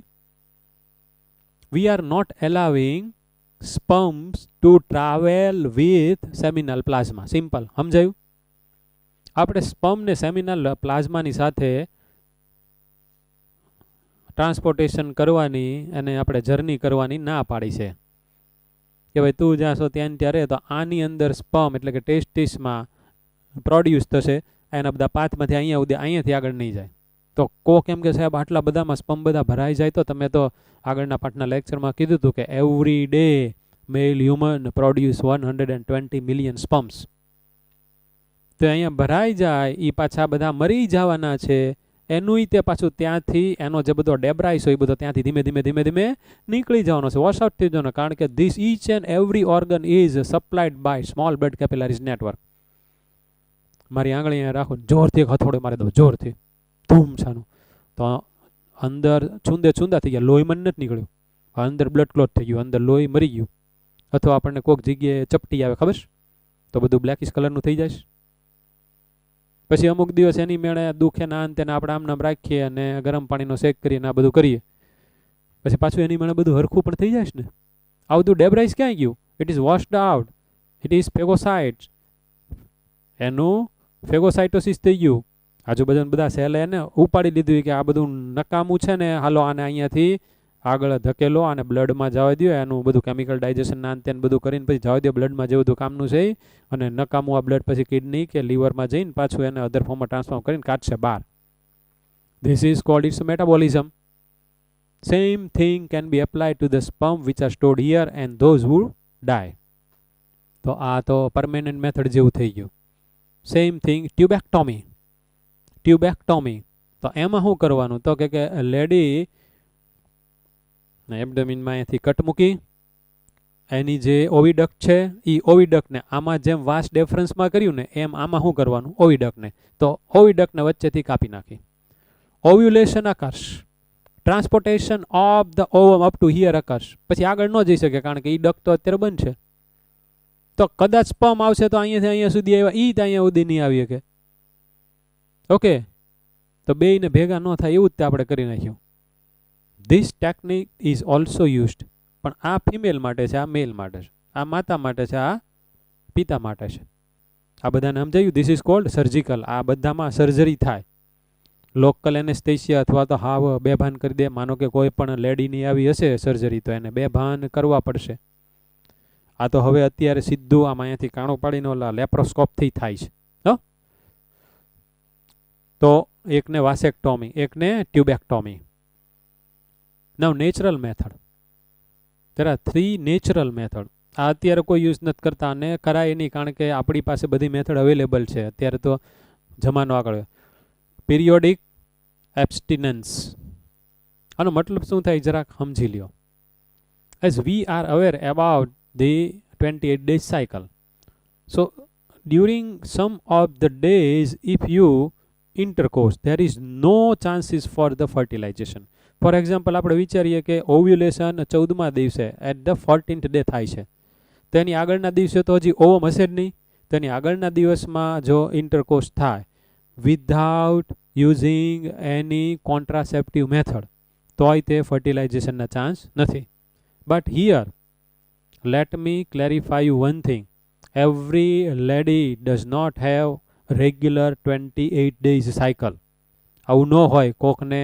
we are not allowing sperms to travel with seminal plasma. Simple, સમજાયું? આપણે સ્પર્મ ને સેમિનલ પ્લાઝમાની સાથે ટ્રાન્સપોર્ટેશન કરવાની અને આપણે જર્ની કરવાની ના પાડી છે કે ભાઈ તું જ્યાં છો ત્યાં ત્યારે. તો આની અંદર સ્પર્મ એટલે કે ટેસ્ટિસમાં પ્રોડ્યુસ થશે, એના બધા પાથમાંથી અહીંયાથી આગળ નહીં જાય. તો કોક એમ કે સાહેબ આટલા બધામાં સ્પર્મ બધા ભરાઈ જાય? તો તમે તો આગળના પાઠના લેક્ચરમાં કીધું હતું કે એવરી ડે મેલ હ્યુમન પ્રોડ્યુસ 120 million સ્પર્મ્સ. તો અહીંયા ભરાઈ જાય, એ પાછા બધા મરી જવાના છે. એનું તે પાછું ત્યાંથી એનો જે બધો ડેબ્રાઇસ હોય એ બધો ત્યાંથી ધીમે ધીમે નીકળી જવાનો છે, વોશ આઉટ થઈ જવાનો. કારણ કે this each and every organ is supplied by small blood capillaries network. મારી આંગળી અહીંયા રાખો, જોરથી હથોડે મારી દો, જોરથી ધૂમ છાનું, તો અંદર છૂંદા થઈ ગયા, લોહી મને નથી નીકળ્યું, અંદર બ્લડ ક્લોટ થઈ ગયું, અંદર લોહી મરી ગયું. અથવા આપણને કોઈક જગ્યાએ ચપટી આવે ખબર, તો બધું બ્લેકિશ કલરનું થઈ જાય. પછી અમુક દિવસ એની મેળે દુખે ના અંતે આપણે આમ નામ રાખીએ અને ગરમ પાણીનો શેક કરીને આ બધું કરીએ, પછી પાછું એની મેળે બધું હરખું પણ થઈ જાય ને. આ બધું ડેબ્રાઇસ ક્યાં ગયું? It is washed out, it is phagocytes. એનું ફેગોસાઇટોસિસ થઈ ગયું. આજુબાજુ બધા સેલે એને ઉપાડી લીધું કે આ બધું નકામું છે ને, હાલો આને અહીંયાથી આગળ ધકેલો અને બ્લડમાં જવા દો, એનું બધું કેમિકલ ડાયજેશન ના અંતે બધું કરીને પછી જવા દો બ્લડમાં, જે બધું કામનું છે એ, અને નકામું આ બ્લડ પછી કિડની કે લીવરમાં જઈને પાછું એને અધર ફોર્મમાં ટ્રાન્સફોર્મ કરીને કાઢશે બહાર. This is called its metabolism. Same thing can be applied to the sperm which are stored here and those who die. તો આ તો પરમેનન્ટ મેથડ જેવું થઈ ગયું. Same thing ટ્યુબેક્ટોમી. ટ્યુબેક્ટોમી તો એમાં શું કરવાનું, તો કે લેડી એબડોમિનમાં અહીંયાથી કટ મૂકી, એની જે ઓવિડક્ટ છે એ ઓવિડક્ટને આમાં જેમ વાસ ડેફરન્સમાં કર્યું ને એમ આમાં શું કરવાનું, ઓવિડક્ટને, તો ઓવિડક્ટને વચ્ચેથી કાપી નાખી. Ovulation occurs, transportation of the ઓવમ up to here occurs. પછી આગળ ન જઈ શકે કારણ કે એ ડક્ટ તો અત્યારે બંધ છે. તો કદાચ સ્પર્મ આવશે તો અહીંયાથી અહીંયા સુધી આવ્યા, ઈ તો અહીંયા સુધી નહીં આવી શકે. ઓકે, તો બેયને ભેગા ન થાય એવું જ તે આપણે કરી નાખ્યું. This technique is also used. પણ આ ફિમેલ માટે છે, આ મેલ માટે છે, આ માતા માટે છે, આ પિતા માટે છે. આ બધાને સમજાયું? This is cold surgical. આ બધામાં સર્જરી થાય. લોકલ એનેસ્થેસિયા અથવા તો હાવ બેભાન કરી દે. માનો કે કોઈ પણ લેડીની આવી હશે સર્જરી તો એને બેભાન કરવા પડશે. આ તો હવે અત્યારે સીધું આમાં અહીંયાથી કાણું પાડીને ઓલા લેપ્રોસ્કોપથી થાય છે. તો એકને વાસેક્ટોમી, એકને tubectomy. Now natural method. there are 3 natural method. આ અત્યારે કોઈ યુઝ નથી કરતા અને કરાય નહીં કારણ કે આપણી પાસે બધી મેથડ અવેલેબલ છે. અત્યારે તો જમાનો આગળ. પીરિયોડિક એબ્સ્ટિનન્સ, આનો મતલબ શું થાય જરાક સમજી લ્યો. As we are aware about the 28 days cycle. So during some of the days if you intercourse there is no chances for the fertilization. For example આપણે વિચારીએ કે ઓવ્યુલેશન 14મા દિવસે at the 14th day થાય છે, તો એની આગળના દિવસે તો હજી ઓવમ હશે જ નહીં. તો એની આગળના દિવસમાં જો ઇન્ટરકોર્સ થાય વિધાઉટ યુઝિંગ એની કોન્ટ્રાસેપ્ટિવ મેથડ તોય તે ફર્ટિલાઇઝેશનના ચાન્સ નથી. But here let me clarify you one thing. Every lady does not have regular 28 days cycle. આવું ન હોય કોકને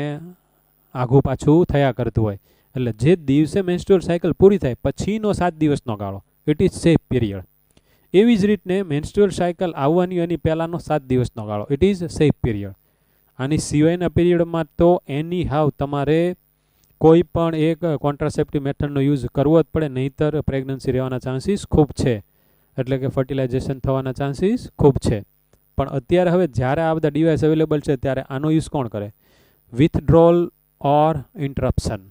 આઘું પાછું થયા કરતું હોય. એટલે જે દિવસે મેન્સ્ટ્રુઅલ સાયકલ પૂરી થાય પછીનો 7 દિવસનો ગાળો ઇટ ઇઝ સેફ પીરિયડ. એવી જ રીતને મેન્સ્ટ્રુઅલ સાયકલ આવવાની એની પહેલાંનો 7 દિવસનો ગાળો ઇટ ઇઝ સેફ પીરિયડ. આની સિવાયના પીરિયડમાં તો એની હાવ તમારે કોઈ પણ એક કોન્ટ્રાસેપ્ટિવ મેથડનો યુઝ કરવો જ પડે, નહીંતર પ્રેગ્નન્સી રહેવાના ચાન્સીસ ખૂબ છે. એટલે કે ફર્ટિલાઇઝેશન થવાના ચાન્સીસ ખૂબ છે. પણ અત્યારે હવે જ્યારે આ બધા ડિવાઇસ અવેલેબલ છે ત્યારે આનો યુઝ કોણ કરે? Withdrawal or interruption.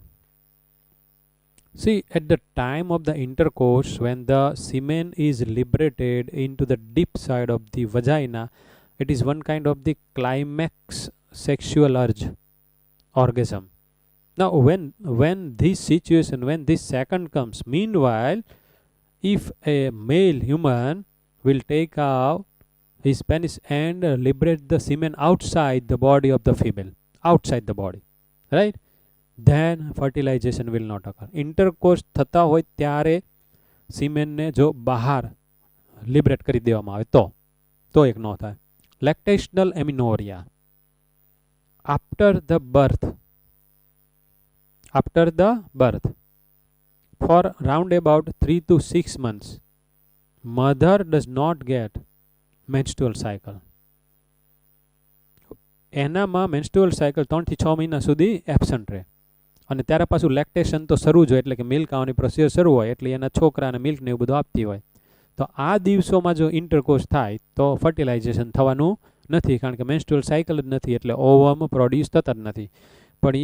See, at the time of the intercourse, when the semen is liberated into the deep side of the vagina, it is one kind of the climax sexual urge, orgasm. Now, when this situation, when this second comes, meanwhile, if a male human will take out his penis and liberate the semen outside the body of the female, outside the body, right? Then fertilization will not occur. Intercourse થતા હોય ત્યારે semenને જો બહાર લિબરેટ કરી દેવામાં આવે તો એક ન થાય. Lactational amenorrhea. After the birth, for round about 3 to 6 months, mother does not get menstrual cycle. એનામાં મેન્સ્ટ્રુઅલ સાયકલ 3 થી 6 મહિના સુધી એબસન્ટ રહે અને ત્યારે પાછું લેક્ટેશન તો શરૂ જ હોય, એટલે કે મિલ્ક આવવાની પ્રોસેસ શરૂ હોય એટલે એના છોકરાને મિલ્ક ને એવું બધું આપતી હોય. તો આ દિવસોમાં જો ઇન્ટરકોર્સ થાય તો ફર્ટિલાઇઝેશન થવાનું નથી કારણ કે મેન્સ્ટ્રુઅલ સાયકલ જ નથી, એટલે ઓવમ પ્રોડ્યુસ થતા જ નથી. પણ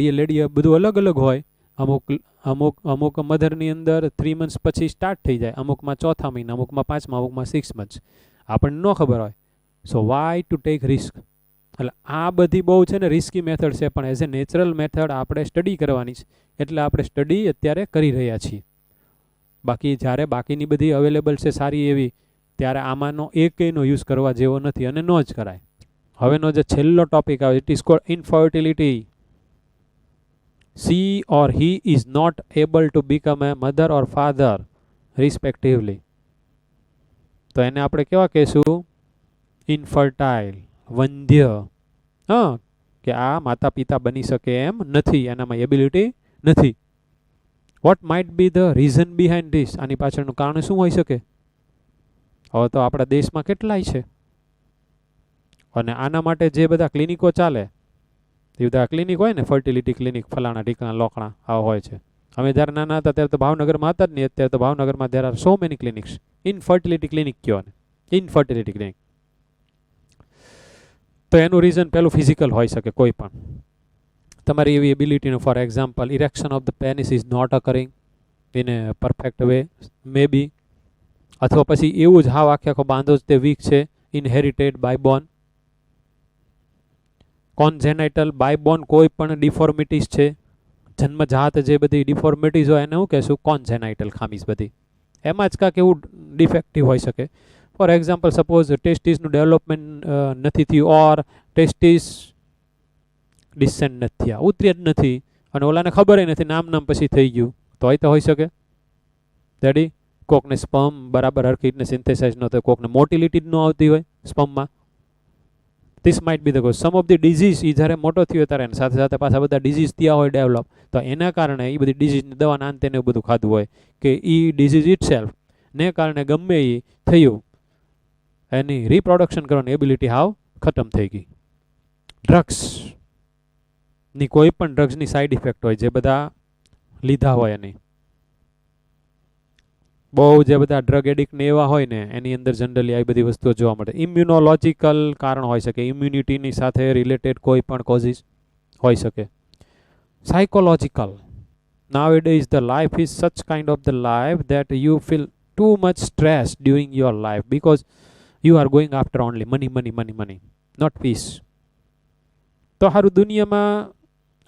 એ લેડીએ બધું અલગ અલગ હોય. અમુક મધરની અંદર 3 months પછી સ્ટાર્ટ થઈ જાય, અમુકમાં 4થા મહિના, અમુકમાં 5મા, અમુકમાં 6 months. આપણને ન ખબર હોય. સો વાય ટુ ટેક રિસ્ક? એટલે આ બધી બહુ છે ને રિસ્કી મેથડ છે, પણ એઝ એ નેચરલ મેથડ આપણે સ્ટડી કરવાની છે એટલે આપણે સ્ટડી અત્યારે કરી રહ્યા છીએ. બાકી જ્યારે બાકીની બધી અવેલેબલ છે સારી એવી, ત્યારે આમાંનો એકનો યુઝ કરવા જેવો નથી અને ન જ કરાય. હવેનો જે છેલ્લો ટોપિક આવે it is cold infertility. she or he is not able to become a mother or father respectively. તો એને આપણે કેવા કહેશું? ઇનફર્ટાઇલ, વંધ્ય. હા, કે આ માતા પિતા બની શકે એમ નથી, એનામાં એબિલિટી નથી. What might be the reason behind this? આની પાછળનું કારણ શું હોઈ શકે? હવે તો આપણા દેશમાં કેટલાય છે, અને આના માટે જે બધા ક્લિનિકો ચાલે, એ બધા ક્લિનિક હોય ને, ફર્ટિલિટી ક્લિનિક, ફલાણા ઢીકણા લોકણા આવા હોય છે. અમે જ્યારે નાના હતા ત્યારે તો ભાવનગરમાં હતા જ નહીં. અત્યારે તો ભાવનગરમાં there are so many clinics. Infertility clinic કયો ને, ઇનફર્ટિલિટી ક્લિનિક. તો એનું રીઝન પેલું ફિઝિકલ હોઈ શકે, કોઈ પણ તમારી એવી એબિલિટીનું, for example erection of the penis is not occurring in a perfect way, maybe. અથવા પછી એવું જ હાવ આખે આખો બાંધો જ તે વીક છે, ઇનહેરિટેડ બાય બોર્ન. કોન્જેનાઇટલ બાય બોર્ન કોઈ પણ ડિફોર્મિટીઝ છે, જન્મજાત જે બધી ડિફોર્મિટીઝ હોય એને હું કહેશું? કોન્જેનાઇટલ ખામીસ બધી. એમાં જ કાંઈક એવું ડિફેક્ટિવ હોઈ શકે. ફોર એક્ઝામ્પલ સપોઝ ટેસ્ટિસનું ડેવલપમેન્ટ નથી થયું, ઓર ટેસ્ટિસ ડિસેન્ટ નથી થયા, ઉતરી જ નથી, અને ઓલાને ખબર નથી, નામ પછી થઈ ગયું, તોય તો હોઈ શકે. રેડી? કોકને સ્પર્મ બરાબર હરખી રીતને સિન્થેસાઇઝ ન થાય, કોકને મોટિલિટી જ ન આવતી હોય સ્પર્મમાં. This might be the cause. Some of the disease, એ જ્યારે મોટો થયો ત્યારે એની સાથે સાથે પાછા બધા ડિઝીઝ થયા હોય ડેવલપ, તો એના કારણે એ બધી ડિઝીઝની દવાના અંતે ને બધું ખાધું હોય, કે એ ડિઝીઝ ઇટ સેલ્ફ ને કારણે ગમે એ થયું, એની રિપ્રોડક્શન કરવાની એબિલિટી હાવ ખતમ થઈ ગઈ. ડ્રગ્સની કોઈ પણ ડ્રગ્સની સાઈડ ઇફેક્ટ હોય, જે બધા લીધા હોય એની, બહુ જે બધા ડ્રગ એડિક્ટ ને એવા હોય ને, એની અંદર જનરલી આવી બધી વસ્તુઓ જોવા મળે. ઇમ્યુનોલોજિકલ કારણ હોઈ શકે, ઇમ્યુનિટીની સાથે રિલેટેડ કોઈ પણ કોઝિસ હોઈ શકે. Psychological, nowadays the life is such kind of the life that you feel too much stress during your life because you are going after only money, not peace. તો હારું દુનિયામાં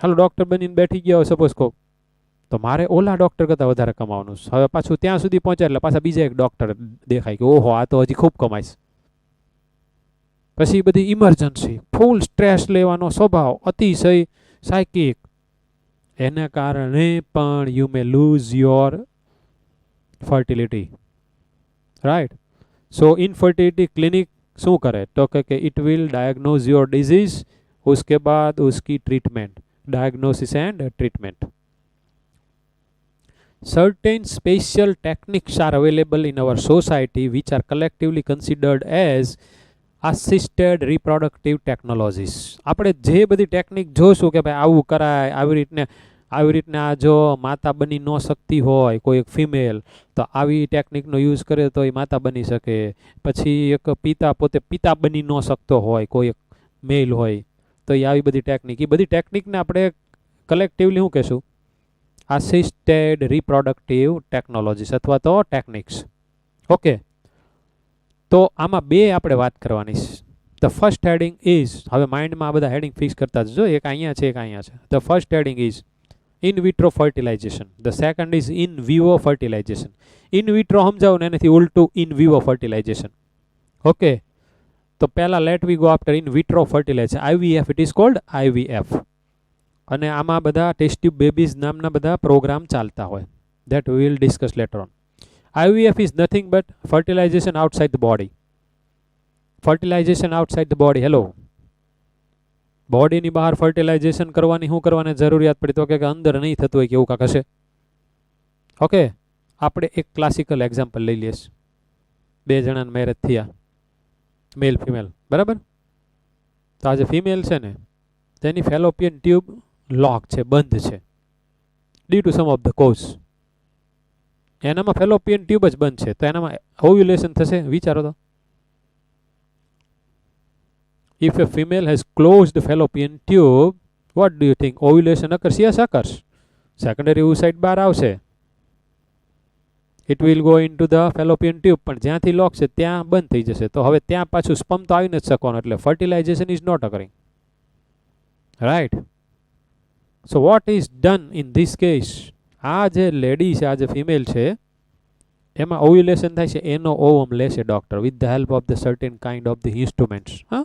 હાલો ડોક્ટર બનીને બેઠી ગયા હોય સપોઝ કહો, તો મારે ઓલા ડોક્ટર કરતાં વધારે કમાવાનું. હવે પાછું ત્યાં સુધી પહોંચે એટલે પાછા બીજા એક ડોક્ટર દેખાય કે ઓહો આ તો હજી ખૂબ કમાઈશ. પછી બધી ઇમરજન્સી, ફૂલ સ્ટ્રેસ લેવાનો સ્વભાવ, અતિશય સાયકિક, એના કારણે પણ you may lose your fertility. Right? So infertility clinic શું કરે? તો કે it will diagnose your disease, उसके बाद उसकी treatment, diagnosis and treatment. Certain special techniques are available in our society which are collectively considered as assisted reproductive technologies. આપણે જે બધી ટેકનિક જોશું કે ભાઈ આવું કરાય, આવી રીતને આ જો માતા બની ન શકતી હોય કોઈ એક ફિમેલ, તો આવી ટેકનિકનો યુઝ કરે તો એ માતા બની શકે. પછી એક પિતા પોતે પિતા બની ન શકતો હોય, કોઈ એક મેલ હોય, તો એ આવી બધી ટેકનિક, એ બધી ટેકનિકને આપણે કલેક્ટિવલી શું કહેશું? અસિસ્ટેડ રિપ્રોડક્ટિવ ટેકનોલોજીસ અથવા તો ટેકનિક્સ. ઓકે, તો આમાં બે આપણે વાત કરવાની છે. ધ ફર્સ્ટ હેડિંગ ઇઝ, હવે માઇન્ડમાં આ બધા હેડિંગ ફિક્સ કરતા જજો, એક અહીંયા છે એક અહીંયા છે. The first heading is in vitro fertilisation, the second is in vivo fertilisation. In vitro સમજાવું ને એનાથી ઉલટું ઇન વિવો ફર્ટિલાઇઝેશન. ઓકે, તો પહેલા let we go after in vitro fertilization, IVF, it is called IVF. અને આમાં બધા ટેસ્ટ ટ્યુબ બેબીઝ નામના બધા પ્રોગ્રામ ચાલતા હોય, that we will discuss later on. IVF is nothing but fertilization outside the body. Fertilization outside the body. Hello, બોડીની બહાર ફર્ટિલાઇઝેશન કરવાની શું કરવાની જરૂરિયાત પડી? તો કે અંદર નહીં થતું હોય કે એવું કાંક હશે. ઓકે, આપણે એક ક્લાસિકલ એક્ઝામ્પલ લઈ લઈશ. બે જણાના મેરેજ થયા, મેલ ફિમેલ, બરાબર? તો આ જે ફિમેલ છે ને, તેની ફેલોપિયન ટ્યુબ લોક છે, બંધ છે, due to some of the cause. એનામાં ફેલોપિયન ટ્યુબ જ બંધ છે, તો એનામાં ઓવ્યુલેશન થશે? વિચારો તો. If a female has closed the fallopian tube, what do you think? Ovulation occurs? Yes, occurs. Secondary oocyte બહાર આવશે. It will go into the fallopian tube, પણ જ્યાંથી લોક છે ત્યાં બંધ થઈ જશે. તો હવે ત્યાં પાછું સ્પર્મ તો આવી નથી શકવાનું, એટલે fertilization is not occurring. Right? So what is done in this case? આ જે લેડી છે, આ જે ફિમેલ છે, એમાં ઓવ્યુલેશન થાય છે, એનો ઓવમ લેશે doctor with the help of the certain kind of the instruments. હા,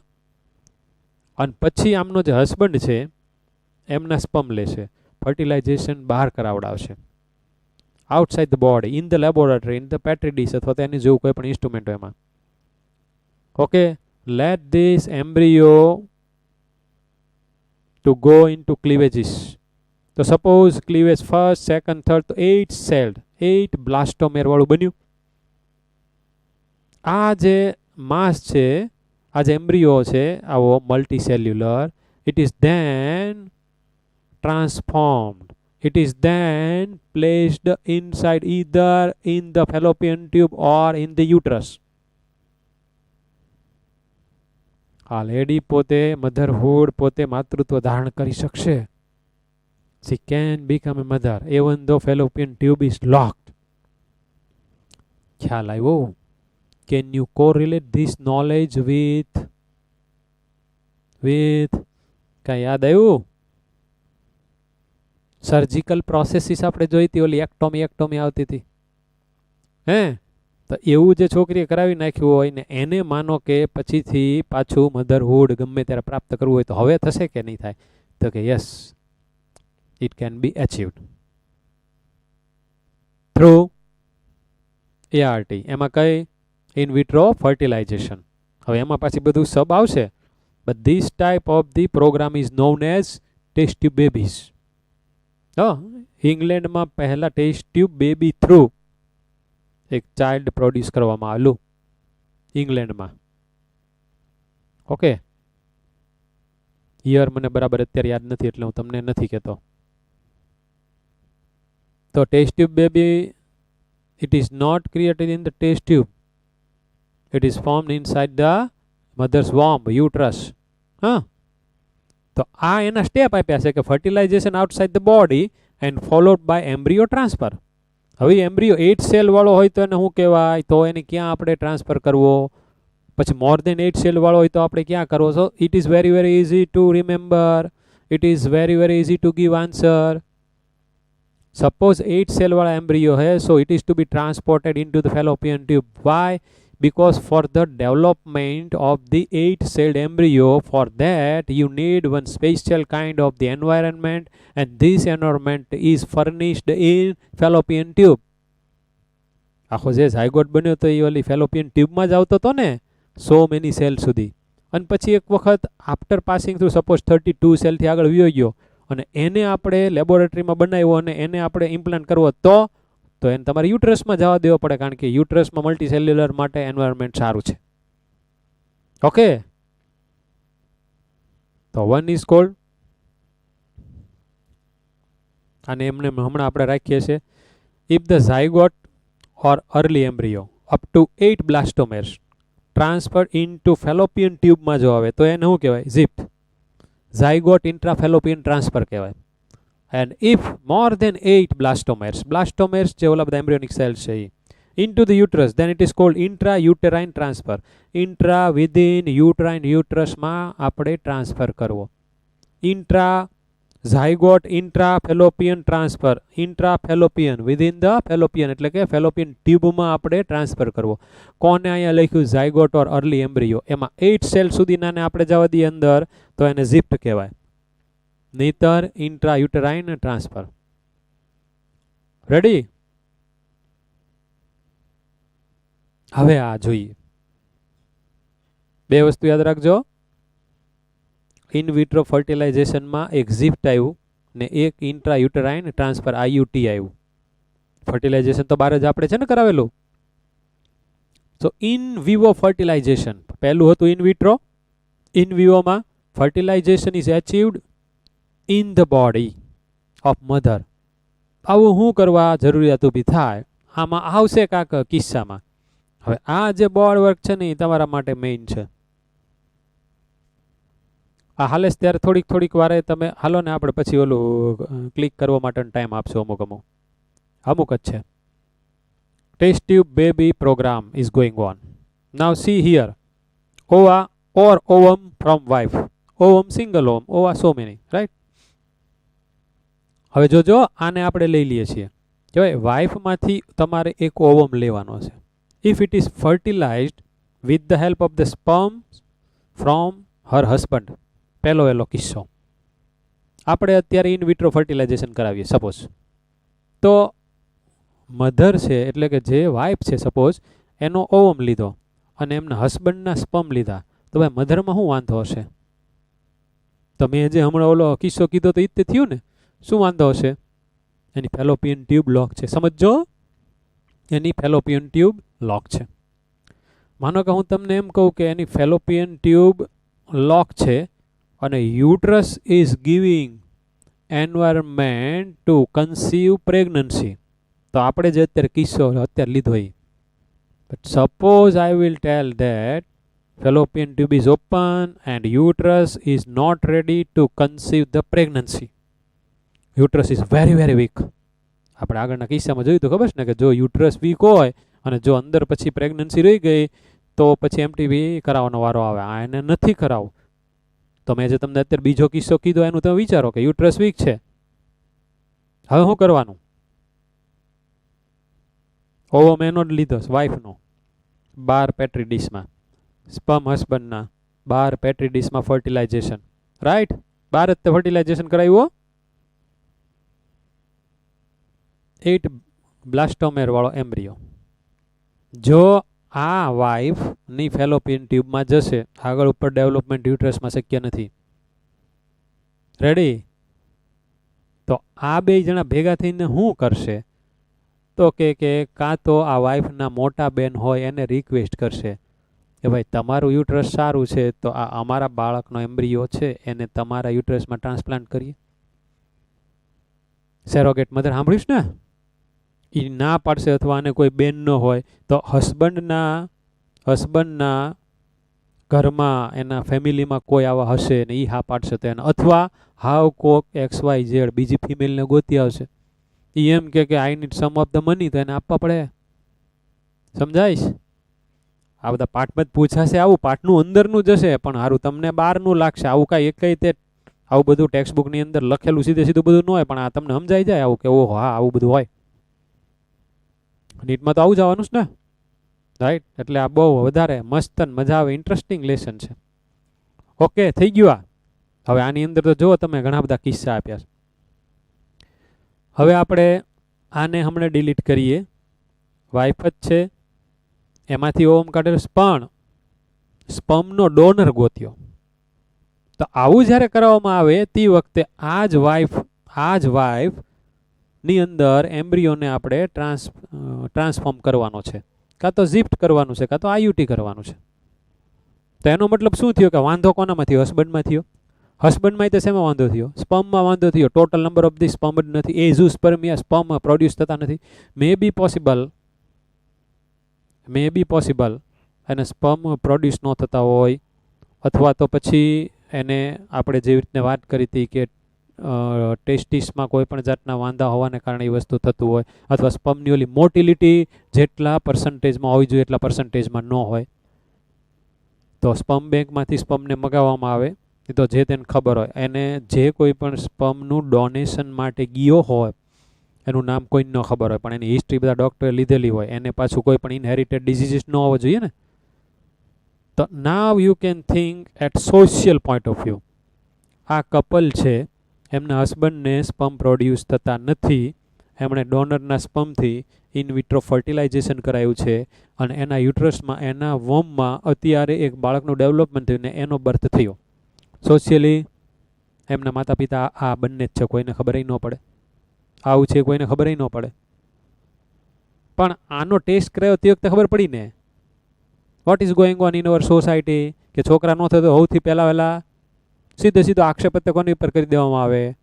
અને પછી આમનો જે હસબન્ડ છે એમના સ્પર્મ લેશે, ફર્ટિલાઇઝેશન બહાર કરાવડાવશે outside the body, in the laboratory, in the petri dish અથવા તેની જેવું કોઈ પણ ઇન્સ્ટ્રુમેન્ટ હોય એમાં. Okay, let this embryo to go into cleavages, તો suppose cleavage first, second, third, તો 8 સેલ્ડ, 8 બ્લાસ્ટોમેર વાળું બન્યું. આ જે માસ છે, આ જે એમ્બ્રિયો છે આવો મલ્ટીસેલ્યુલર, it is then transformed, it is then placed inside either in the fallopian tube or in the uterus. આ લેડી પોતે મધરહુડ, પોતે માતૃત્વ ધારણ કરી શકશે. She can become a mother even though fallopian tube is locked. ખ્યાલ આવ્યો? Can you correlate this knowledge with કઈ યાદ આવ્યું? સર્જિકલ પ્રોસેસીસ આપણે જોઈ હતી, ઓલી એક્ટોમી આવતી હતી, હે? તો એવું જે છોકરીએ કરાવી નાખ્યું હોય ને એને માનો કે પછીથી પાછું મધરહુડ ગમે ત્યારે પ્રાપ્ત કરવું હોય તો હવે થશે કે નહીં થાય? તો કે yes, it can be achieved through ART. એમાં કઈ? In vitro fertilisation. હવે એમાં પાછી બધું સબ આવશે. But this type of the program is known as test tube babies. ઇંગ્લેન્ડમાં પહેલા ટેસ્ટ ટ્યુબ બેબી થ્રુ એક ચાઇલ્ડ પ્રોડ્યુસ કરવામાં આવેલું ઇંગ્લેન્ડમાં. ઓકે, યર મને બરાબર અત્યારે યાદ નથી એટલે હું તમને નથી કહેતો. તો test tube baby, it is not created in the test tube, it is formed inside the mother's womb, uterus. તો આ એના સ્ટેપ આપ્યા છે કે fertilization outside the body and followed by embryo transfer. હવે એમ્બ્રિયો 8 સેલ વાળો હોય તો એને શું કહેવાય? તો એને ક્યાં આપણે ટ્રાન્સફર કરવો? પછી મોર દેન 8 સેલ વાળો હોય તો આપણે ક્યાં કરવો? So it is very very easy to remember, it is very very easy to give answer. Suppose 8 cell વાળા એમ્બ્રિયો है, so it is to be transported into the fallopian tube. Why? Because for the development of the 8-celled embryo, for that you need one special kind of the environment, and this environment is furnished in fallopian tube. આખો જે ઝાયગોટ બન્યો તો એ ઓલી ફેલોપિયન ટ્યુબમાં જ આવતો હતો ને, સો મેની સેલ સુધી. અને પછી એક વખત આફ્ટર પાસિંગ થ્રુ સપોઝ 32 સેલથી આગળ વયો ગયો અને એને આપણે લેબોરેટરીમાં બનાવ્યો અને એને આપણે ઇમ્પ્લાન્ટ કરવો તો એને તમારે યુટ્રસમાં જવા દેવો પડે, કારણ કે યુટ્રસમાં મલ્ટીસેલ્યુલર માટે એન્વાયરમેન્ટ સારું છે. ઓકે, તો 1 ઇઝ કોલ્ડ, અને એમને હમણાં આપણે રાખીએ છીએ, if the zygote or early embryo up to 8 blastomeres transfer into fallopian ટ્યુબમાં જો આવે તો એને શું કહેવાય? ઝિપ, ઝાયગોટ ઇન્ટ્રાફેલોપિયન ટ્રાન્સફર કહેવાય. And if more than 8 blastomers જે ઓલા બધા એમ્બ્રિયોનિક સેલ્સ છે into the uterus, then it is called intrauterine transfer. Intra within uterine, uterus માં આપણે ટ્રાન્સફર કરવો. intra zygote intrafallopian transfer, intrafallopian within the fallopian એટલે કે ફેલોપિયન ટ્યુબમાં આપણે ટ્રાન્સફર કરવો. કોને અહીંયા લખ્યું? Zygote or early embryo. એમાં 8 સેલ સુધીના આપણે જવા દઈએ અંદર તો એને ઝિપ્ટ કહેવાય, નહીતર ઇન્ટ્રાયુટેરાઇન ટ્રાન્સફર. રેડી? હવે આ જોઈએ, બે વસ્તુ યાદ રાખજો. ઇન વિટ્રો ફર્ટિલાઇઝેશનમાં એક ઝિપ્ટ આવ્યું ને એક ઇન્ટ્રાયુટેરાઇન ટ્રાન્સફર આઈયુટી આવ્યું. ફર્ટિલાઇઝેશન તો બાર જ આપણે છે ને કરાવેલું. તો ઇન વિવો ફર્ટિલાઇઝેશન પહેલું હતું ઇન વિટ્રો. ઇન વિવોમાં fertilization is achieved in the body of mother. આવું શું કરવા જરૂરિયાત ઊભી થાય? આમાં આવશે કાંક કિસ્સામાં. હવે આ જે બોર્ડ વર્ક છે ને એ તમારા માટે મેઇન છે. આ હાલે ત્યારે થોડીક વારે તમે હાલો ને, આપણે પછી ઓલું ક્લિક કરવા માટેનો ટાઈમ આપશો અમુક જ છે. Test tube baby program is going on. Now see here, ova or ovum from wife. Ovum single ovum, ova so many, right? હવે જોજો, આને આપણે લઈ લઈએ છીએ કહેવાય વાઇફમાંથી તમારે એક ઓવમ લેવાનો છે. If it is fertilized with the help of the sperm from her husband. પહેલો એલો કિસ્સો આપણે અત્યારે ઇન વિટ્રો ફર્ટિલાઇઝેશન કરાવીએ સપોઝ. તો મધર છે એટલે કે જે વાઇફ છે સપોઝ એનો ઓવમ લીધો અને એમના હસબન્ડના સ્પર્મ લીધા, તો ભાઈ મધરમાં શું વાંધો હશે? તો મેં જે હમણાં ઓલો કિસ્સો કીધો તો એ જ થયું ને. શું વાંધો હશે? એની ફેલોપિયન ટ્યુબ લોક છે. સમજો, એની ફેલોપિયન ટ્યુબ લોક છે. માનો કે હું તમને એમ કહું કે એની ફેલોપિયન ટ્યુબ લોક છે અને uterus is giving environment to conceive pregnancy. તો આપણે જે અત્યારે કિસ્સો અત્યારે લીધો એ, but suppose I will tell that fallopian tube is open and uterus is not ready to conceive the pregnancy. Uterus is very very weak. આપણે આગળના કિસ્સામાં જોયું તો ખબર છે ને કે જો યુટ્રસ વીક હોય અને જો અંદર પછી પ્રેગ્નન્સી રહી ગઈ તો પછી એમટીવી કરાવવાનો વારો આવે. આ એને નથી કરાવવું. તો મેં જે તમને અત્યારે બીજો કિસ્સો કીધો એનું તમે વિચારો કે યુટ્રસ વીક છે, હવે શું કરવાનું? ઓવમ એનો જ લીધો વાઇફનો 12 પેટ્રી ડીશમાં, સ્પમ હસબન્ડના 12 પેટ્રી ડીશમાં ફર્ટિલાઇઝેશન, રાઈટ? 12 ફર્ટિલાઇઝેશન કરાવ્યું. 8 બ્લાસ્ટોમેર વાળો એમ્બ્રિયો. જો આ વાઇફની ફેલોપિયન ટ્યુબમાં જશે, આગળ ઉપર ડેવલપમેન્ટ યુટ્રસમાં શક્ય નથી. રેડી? તો આ બે જણા ભેગા થઈને શું કરશે? તો કે કાં તો આ વાઇફના મોટા બેન હોય એને રિક્વેસ્ટ કરશે કે ભાઈ તમારું યુટ્રસ સારું છે તો આ અમારા બાળકનો એમ્બ્રિયો છે એને તમારા યુટ્રસમાં ટ્રાન્સપ્લાન્ટ કરીએ. સેરોગેટ મધર સાંભળ્યું છે ને? એ ના પાડશે અથવા આને કોઈ બેન ન હોય તો હસબન્ડના ઘરમાં એના ફેમિલીમાં કોઈ આવા હશે ને એ હા પાડશે તો એને, અથવા હાવ કોક XYZ બીજી ફિમેલને ગોતી આવશે, એ એમ કે I need some of the money, તો એને આપવા પડે. સમજાઈશ? આ બધા પાઠમાં જ પૂછાશે, આવું પાઠનું અંદરનું જશે પણ સારું તમને બહારનું લાગશે. આવું કાંઈ એકઈ તે આવું બધું ટેક્સ્ટ બુકની અંદર લખેલું સીધે સીધું બધું ન હોય, પણ આ તમને સમજાઈ જાય આવું કે ઓહો હા આવું બધું હોય. નીટમાં તો આવું જવાનું છે ને, રાઈટ? એટલે આ બહુ વધારે મસ્ત મજા આવે ઇન્ટરેસ્ટિંગ લેસન છે. ઓકે, થઈ ગયું આ. હવે આની અંદર તો જુઓ તમે ઘણા બધા કિસ્સા આપ્યા છે. હવે આપણે આને હમણાં ડિલીટ કરીએ. વાઇફ જ છે, એમાંથી ઓમ કાઢેલો, પણ સ્પમનો ડોનર ગોત્યો. તો આવું જ્યારે કરવામાં આવે તે વખતે આ જ વાઇફની અંદર એમ્બ્રિયોને આપણે ટ્રાન્સફોર્મ કરવાનો છે, કાં તો ઝિફ્ટ કરવાનું છે, કાં તો આયુટી કરવાનું છે. તો એનો મતલબ શું થયો કે વાંધો કોનામાં થયો? હસબન્ડમાં થયો. હસબન્ડમાં તો શેમાં વાંધો થયો? સ્પમમાં વાંધો થયો. Total number of the sperm જ નથી, એઝોસ્પર્મિયા સ્પમ પ્રોડ્યુસ થતા નથી. મે બી પોસિબલ એને સ્પમ પ્રોડ્યુસ ન થતા હોય, અથવા તો પછી એને આપણે જેવી રીતે વાત કરી હતી કે ટેસ્ટિસમાં કોઈ પણ જાતના વાંધા હોવાને કારણે એ વસ્તુ થતું હોય, અથવા સ્પમની ઓલી મોટિલિટી જેટલા પર્સન્ટેજમાં હોવી જોઈએ એટલા પર્સન્ટેજમાં ન હોય. તો સ્પમ બેંકમાંથી સ્પમને મગાવવામાં આવે તો જે તેને ખબર હોય, એને જે કોઈ પણ સ્પમનું ડોનેશન માટે ગયો હોય એનું નામ કોઈને ન ખબર હોય પણ એની હિસ્ટ્રી બધા ડૉક્ટરે લીધેલી હોય, એને પાછું કોઈ પણ ઇનહેરિટેડ ડિઝીઝીસ ન હોવો જોઈએ ને. તો now you can think at social point of view. આ કપલ છે, એમના હસબન્ડને સ્પમ પ્રોડ્યુસ થતા નથી, એમણે ડોનરના સ્પમથી ઇન વિટ્રો ફર્ટિલાઇઝેશન કરાયું છે અને એના યુટ્રસમાં, એના વોમમાં અત્યારે એક બાળકનું ડેવલપમેન્ટ થયું ને એનો બર્થ થયો. સોશિયલી એમના માતા પિતા આ બંને જ છે, કોઈને ખબર ન પડે. આવું છે કોઈને ખબર ન પડે. પણ આનો ટેસ્ટ કરાયો તે વખતે ખબર પડી ને what is going on in our society, કે છોકરા ન થતો સૌથી પહેલાં સીધો આક્ષેપ કોની ઉપર કરી દેવામાં આવે?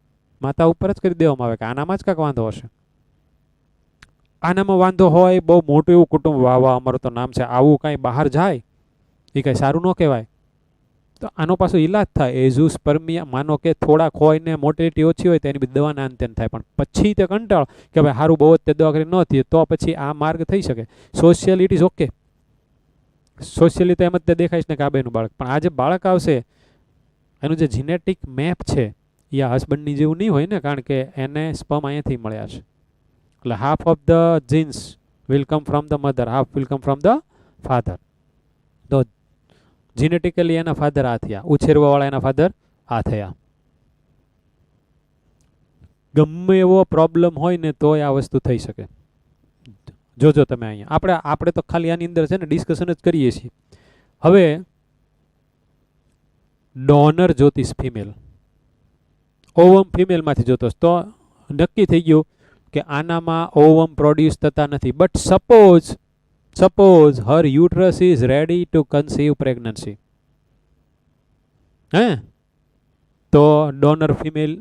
માતા ઉપર જ કરી દેવામાં આવે કે આનામાં જ કાંઈક વાંધો હશે. આનામાં વાંધો હોય, બહુ મોટું એવું કુટુંબ, વાહ અમારું તો નામ છે, આવું કાંઈ બહાર જાય એ કાંઈ સારું ન કહેવાય. તો આનો પાછો ઈલાજ થાય. એઝોસ્પર્મિયા માનો કે થોડાક હોય ને મોટિલિટી ઓછી હોય તો એની બધી દવાના અંતે થાય, પણ પછી તે કંટાળો કે ભાઈ સારું બહુ જ તે દવા કરી ન થઈએ તો પછી આ માર્ગ થઈ શકે. Socially it is okay. Socially તો એમ જ તે દેખાઈશ ને કે આ બેનું બાળક, પણ આ જે બાળક આવશે એનું જે જીનેટિક મેપ છે એ આ હસબન્ડની જેવું નહીં હોય ને, કારણ કે એને સ્પમ અહીંયાથી મળ્યા છે. એટલે half of the genes will come from the mother, half will come from the father. તો જીનેટિકલી એના ફાધર આ થયા, ઉછેરવાવાળા એના ફાધર આ થયા. ગમે એવો પ્રોબ્લેમ હોય ને તોય આ વસ્તુ થઈ શકે. જોજો તમે અહીંયા આપણે તો ખાલી આની અંદર છે ને ડિસ્કશન જ કરીએ છીએ. હવે ડોનર જ્યોતિષ ફિમેલ, ઓવમ ફિમેલમાંથી જોતો તો નક્કી થઈ ગયું કે આનામાં ઓવમ પ્રોડ્યુસ થતા નથી. But suppose Har uterus is ready to conceive pregnancy. હે તો ડોનર ફિમેલ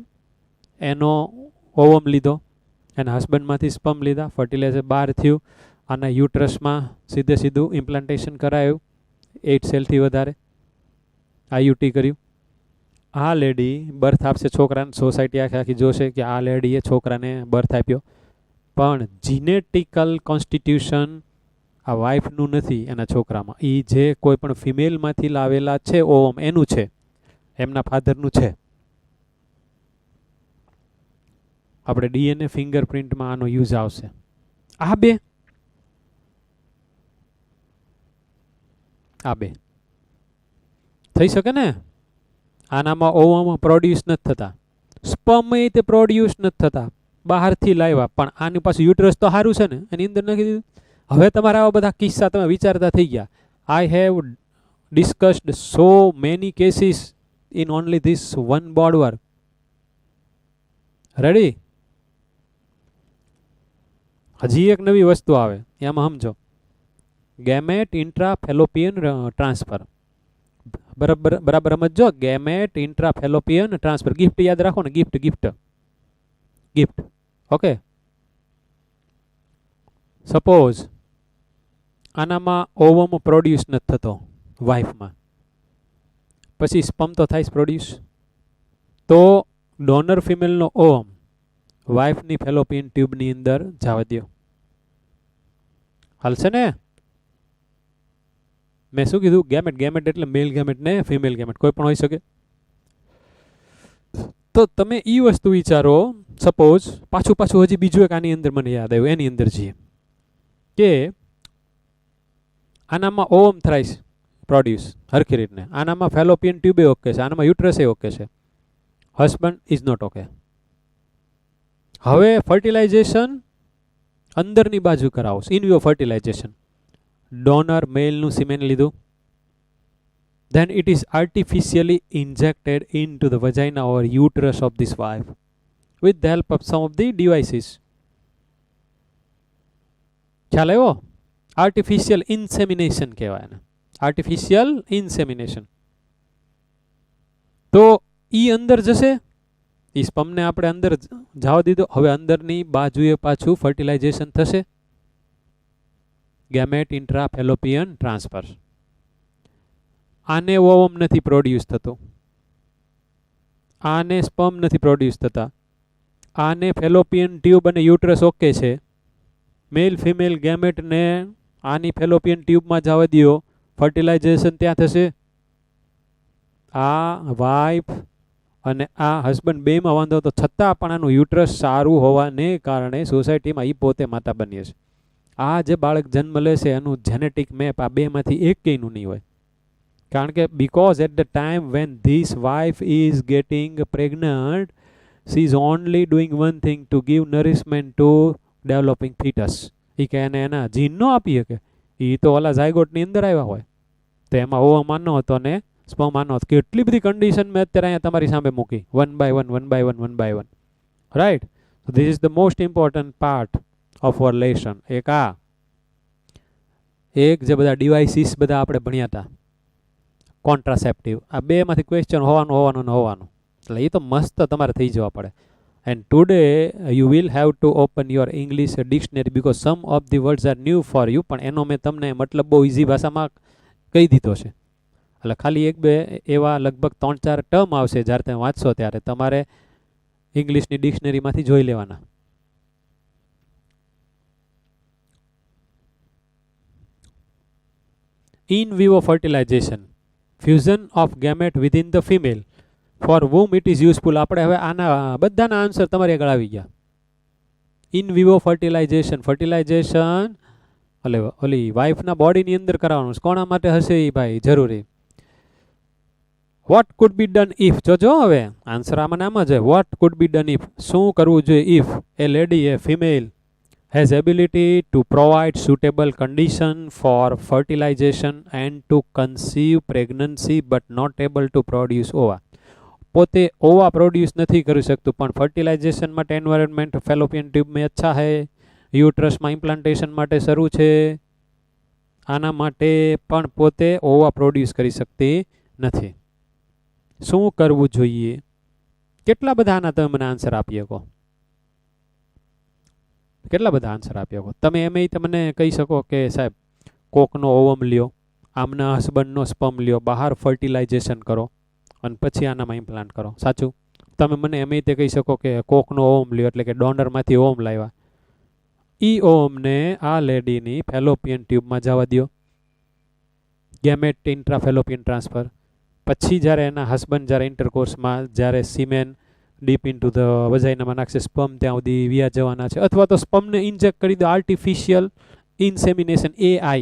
એનો ઓવમ લીધો, એના હસબન્ડમાંથી સ્પમ લીધા, ફર્ટિલાઇઝર બહાર થયું, આના યુટ્રસમાં સીધું ઇમ્પ્લાન્ટેશન કરાયું 8 સેલથી વધારે, આઈયુટી કર્યું. આ લેડી બર્થ આપશે છોકરાને, સોસાયટી આખી જોશે કે આ લેડીએ છોકરાને બર્થ આપ્યો, પણ જીનેટિકલ કોન્સ્ટિટ્યુશન આ વાઇફનું નથી એના છોકરામાં. એ જે કોઈ પણ ફિમેલમાંથી લાવેલા છે ઓવમ એનું છે, એમના ફાધરનું છે. આપણે ડીએનએ ફિંગરપ્રિન્ટમાં આનો યુઝ આવશે. આ બે થઈ શકે ને. આનામાં ઓવમ પ્રોડ્યુસ નથી થતા, સ્પમ તે પ્રોડ્યુસ નથી થતા, બહારથી લાવ્યા, પણ આની પાસે યુટ્રસ તો સારું છે ને, એની અંદર નાખી દીધું. હવે તમારા આવા બધા કિસ્સા તમે વિચારતા થઈ ગયા. I have discussed so many cases in only this one board work. Ready? હજી એક નવી વસ્તુ આવે એમાં સમજો, ગેમેટ ઇન્ટ્રાફેલોપિયન ટ્રાન્સફર. બરાબર સમજો, ગેમેટ ઇન્ટ્રાફેલોપિયન ટ્રાન્સફર. ગિફ્ટ યાદ રાખો ને, ગિફ્ટ. ઓકે, સપોઝ આનામાં ઓવમ પ્રોડ્યુસ નથી થતો વાઇફમાં, પછી સ્પમ તો થાય પ્રોડ્યુસ, તો ડોનર ફિમેલનો ઓવમ વાઇફની ફેલોપિયન ટ્યુબની અંદર જવા દો. હાલશે ને? મેં શું કીધું? ગેમેટ એટલે મેલ ગેમેટ ને ફિમેલ ગેમેટ કોઈ પણ હોઈ શકે. તો તમે એ વસ્તુ વિચારો, સપોઝ પાછું હજી બીજું એક આની અંદર મને યાદ આવ્યું, એની અંદર જઈએ કે આનામાં ઓવમ થ્રાઇસ પ્રોડ્યુસ હરખી રીતને, આનામાં ફેલોપિયન ટ્યુબે ઓકે છે, આનામાં યુટ્રસ ઓકે છે, હસબન્ડ ઇઝ નોટ ઓકે. હવે ફર્ટિલાઇઝેશન અંદરની બાજુ કરાવો, ઇન વિવો ફર્ટિલાઇઝેશન. ડોનર મેલનું સિમેન લીધું, then it is artificially injected into the vagina or uterus of this wife with the help of some of the devices. ખ્યાલ આવ્યો? આર્ટિફિશિયલ ઇન્સેમિનેશન કહેવાય એને, આર્ટિફિશિયલ ઇન્સેમિનેશન. તો ઈ અંદર જશે, ઈ સ્પમને આપણે અંદર જવા દીધો. હવે અંદરની બાજુએ પાછું ફર્ટિલાઇઝેશન થશે, ગેમેટ ઇન્ટ્રાફેલોપિયન ટ્રાન્સફર. આને ઓવમ નથી પ્રોડ્યુસ થતો, આને સ્પમ નથી પ્રોડ્યુસ થતા, આને ફેલોપિયન ટ્યુબ અને યુટ્રસ ઓકે છે. મેલ ફિમેલ ગેમેટને આની ફેલોપિયન ટ્યુબમાં જવા દો, ફર્ટિલાઇઝેશન ત્યાં થશે. આ વાઇફ અને આ હસબન્ડ બેમાં વાંધો તો છતાં પણ આનું યુટ્રસ સારું હોવાને કારણે સોસાયટીમાં એ પોતે માતા બનીએ છે. આ જે બાળક જન્મ લે છે એનું જેનેટિક મેપ આ બેમાંથી એકેયનું નહીં હોય. કારણ કે because at the time when this wife is getting pregnant, she is only doing one thing, to give nourishment to developing fetus. એ કે એને એના જીન નો આપી શકે, એ તો ઓલા ઝાયગોટની અંદર આવ્યા હોય, તો એમાં ઓવમ આનો હતો ને સ્પમ આનો હતો. કેટલી બધી કન્ડિશન મેં અત્યારે અહીંયા તમારી સામે મૂકી, one by one. Right? So this is the most important part of our lesson. એક જે બધા ડિવાઇસીસ બધા આપણે ભણ્યા હતા કોન્ટ્રાસેપ્ટિવ, આ બેમાંથી ક્વેશ્ચન હોવાનું, એટલે એ તો મસ્ત તમારે થઈ જવા પડે. And today you will have to open your English dictionary because some of the words are new for you. પણ એનો મેં તમને મતલબ બહુ ઇઝી ભાષામાં કહી દીધો છે. એટલે ખાલી એક બે એવા લગભગ 3-4 ટર્મ આવશે જ્યારે તમે વાંચશો ત્યારે તમારે ઇંગ્લિશની ડિક્શનરીમાંથી જોઈ લેવાના. In vivo fertilization, fusion of gamete within the female, for whom it is useful. આપણે હવે આના બધાના આન્સર તમારી આગળ આવી ગયા. ઇન વિવો ફર્ટિલાઇઝેશન એટલે ઓલી વાઇફના બોડીની અંદર કરાવવાનું. કોના માટે હશે એ ભાઈ જરૂરી. Vote food B done if, જોજો હવે આન્સર આમાં જ. Vote food B done if, શું કરવું જોઈએ if A lady A female has ability to provide suitable condition for fertilization and to conceive pregnancy but not able to produce ova. પોતે ઓવા પ્રોડ્યુસ નથી કરી શકતું, પણ ફર્ટિલાઇઝેશન માટે એન્વાયરમેન્ટ ફેલોપિયન ટ્યુબ में अच्छा है, યુટ્રસમાં ઇમ્પ્લાન્ટેશન માટે શરૂ છે, આના માટે પણ પોતે ઓવા પ્રોડ્યુસ કરી શકતી નથી. શું કરવું જોઈએ? કેટલા બધા આના તમે મને આન્સર આપી શકો? કેટલા બધા આન્સર આપી શકો? તમે એમ તમને કહી શકો કે સાહેબ કોકનો ઓવમ લ્યો, આમના હસબન્ડનો સ્પર્મ લ્યો, બહાર ફર્ટિલાઇઝેશન કરો અને પછી આનામાં ઇમ્પ્લાન્ટ કરો. સાચું? તમે મને એમ તે કહી શકો કે કોકનો ઓવમ લ્યો એટલે કે ડોનરમાંથી ઓવમ લાવ્યા, ઈ ઓવમને આ લેડીની ફેલોપિયન ટ્યુબમાં જવા દો, ગેમેટ ઇન્ટ્રાફેલોપિયન ટ્રાન્સફર. પછી જ્યારે એના હસબન્ડ જ્યારે ઇન્ટરકોર્સમાં જ્યારે સિમેન ડીપ ઇન્ટુ ધ વજાઇનામાં નાખશે, સ્પર્મ ત્યાં સુધી વ્યા જવાના છે, અથવા તો સ્પર્મને ઇન્જેક્ટ કરી દો આર્ટિફિશિયલ ઇન્સેમિનેશન AI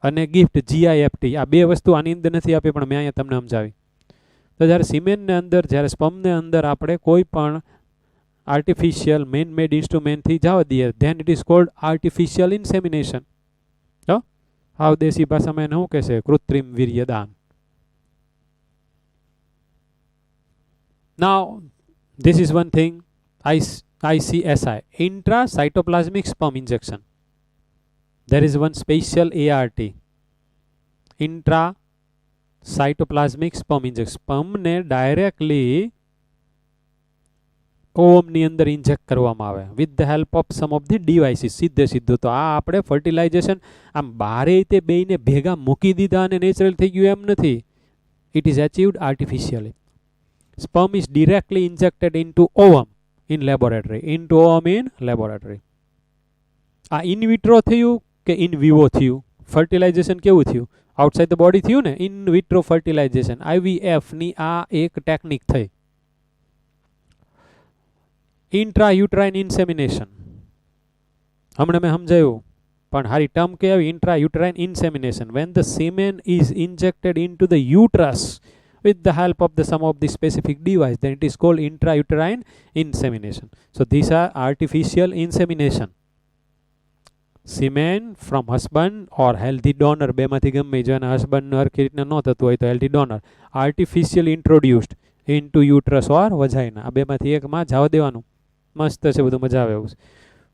અને ગિફ્ટ GIFT. આ બે વસ્તુ આની અંદર નથી આપી પણ મેં અહીંયા તમને સમજાવી. તો જ્યારે સિમેનને અંદર જ્યારે સ્પર્મને અંદર આપણે કોઈ પણ આર્ટિફિશિયલ મેન મેડ ઇન્સ્ટ્રુમેન્ટથી જવા દઈએ, then it is called artificial insemination. હાવ દેશી ભાષામાં એને શું કહેશે? કૃત્રિમ વીર્યદાન. Now, this is one thing, ICSI, intracytoplasmic sperm injection. There is one special ART, intracytoplasmic sperm injection. Sperm ને directly ઓવમની અંદર ઇન્જેક્ટ કરવામાં આવે with the help of sum of the devices. સીધે સીધું તો આ આપણે ફર્ટિલાઇઝેશન આમ બારે તે બેયને ભેગા મૂકી દીધા અને નેચરલ થઈ ગયું એમ નથી. It is achieved artificially. Sperm is directly injected into ovum in laboratory. Into ovum in laboratory. આ ઇન વિટ્રો થયું કે ઇન વિવો થયું? ફર્ટિલાઇઝેશન કેવું થયું? આઉટસાઇડ ધ બોડી થયું ને, ઇન વિટ્રો ફર્ટિલાઇઝેશન. IVF ની આ એક ટેકનિક થઈ. ઇન્ટ્રાયુટ્રાઇન ઇન્સેમિનેશન હમણાં મેં સમજાયું પણ હારી ટર્મ કે આવી intrauterine insemination. When the semen is injected into the uterus with the help of the some of the specific device, then it is called intrauterine insemination. So these are artificial insemination. Semen from husband or healthy donor, બેમાંથી ગમે જો એના હસબન્ડ હરખી રીતના ન થતું હોય તો healthy donor, artificially introduced into uterus or vagina. આ બેમાંથી એકમાં જવા દેવાનું. મસ્ત છે બધું, મજા આવે એવું.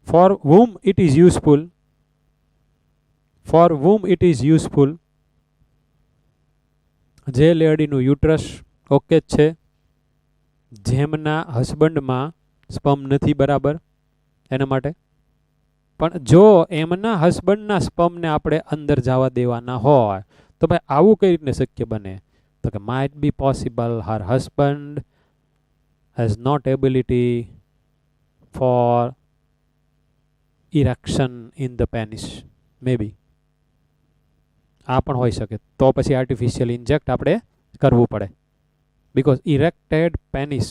For whom it is useful, for whom it is useful, જે લેડીનું યુટ્રસ ઓકે જ છે, જેમના હસબન્ડમાં સ્પર્મ નથી બરાબર એના માટે. પણ જો એમના હસબન્ડના સ્પર્મને આપણે અંદર જવા દેવાના હોય તો ભાઈ આવું કઈ રીતને શક્ય બને? તો કે might be possible her husband has not ability for erection in the penis, may be. આ પણ હોઈ શકે. તો પછી આર્ટિફિશિયલ ઇન્જેક્ટ આપણે કરવું પડે. Because erected penis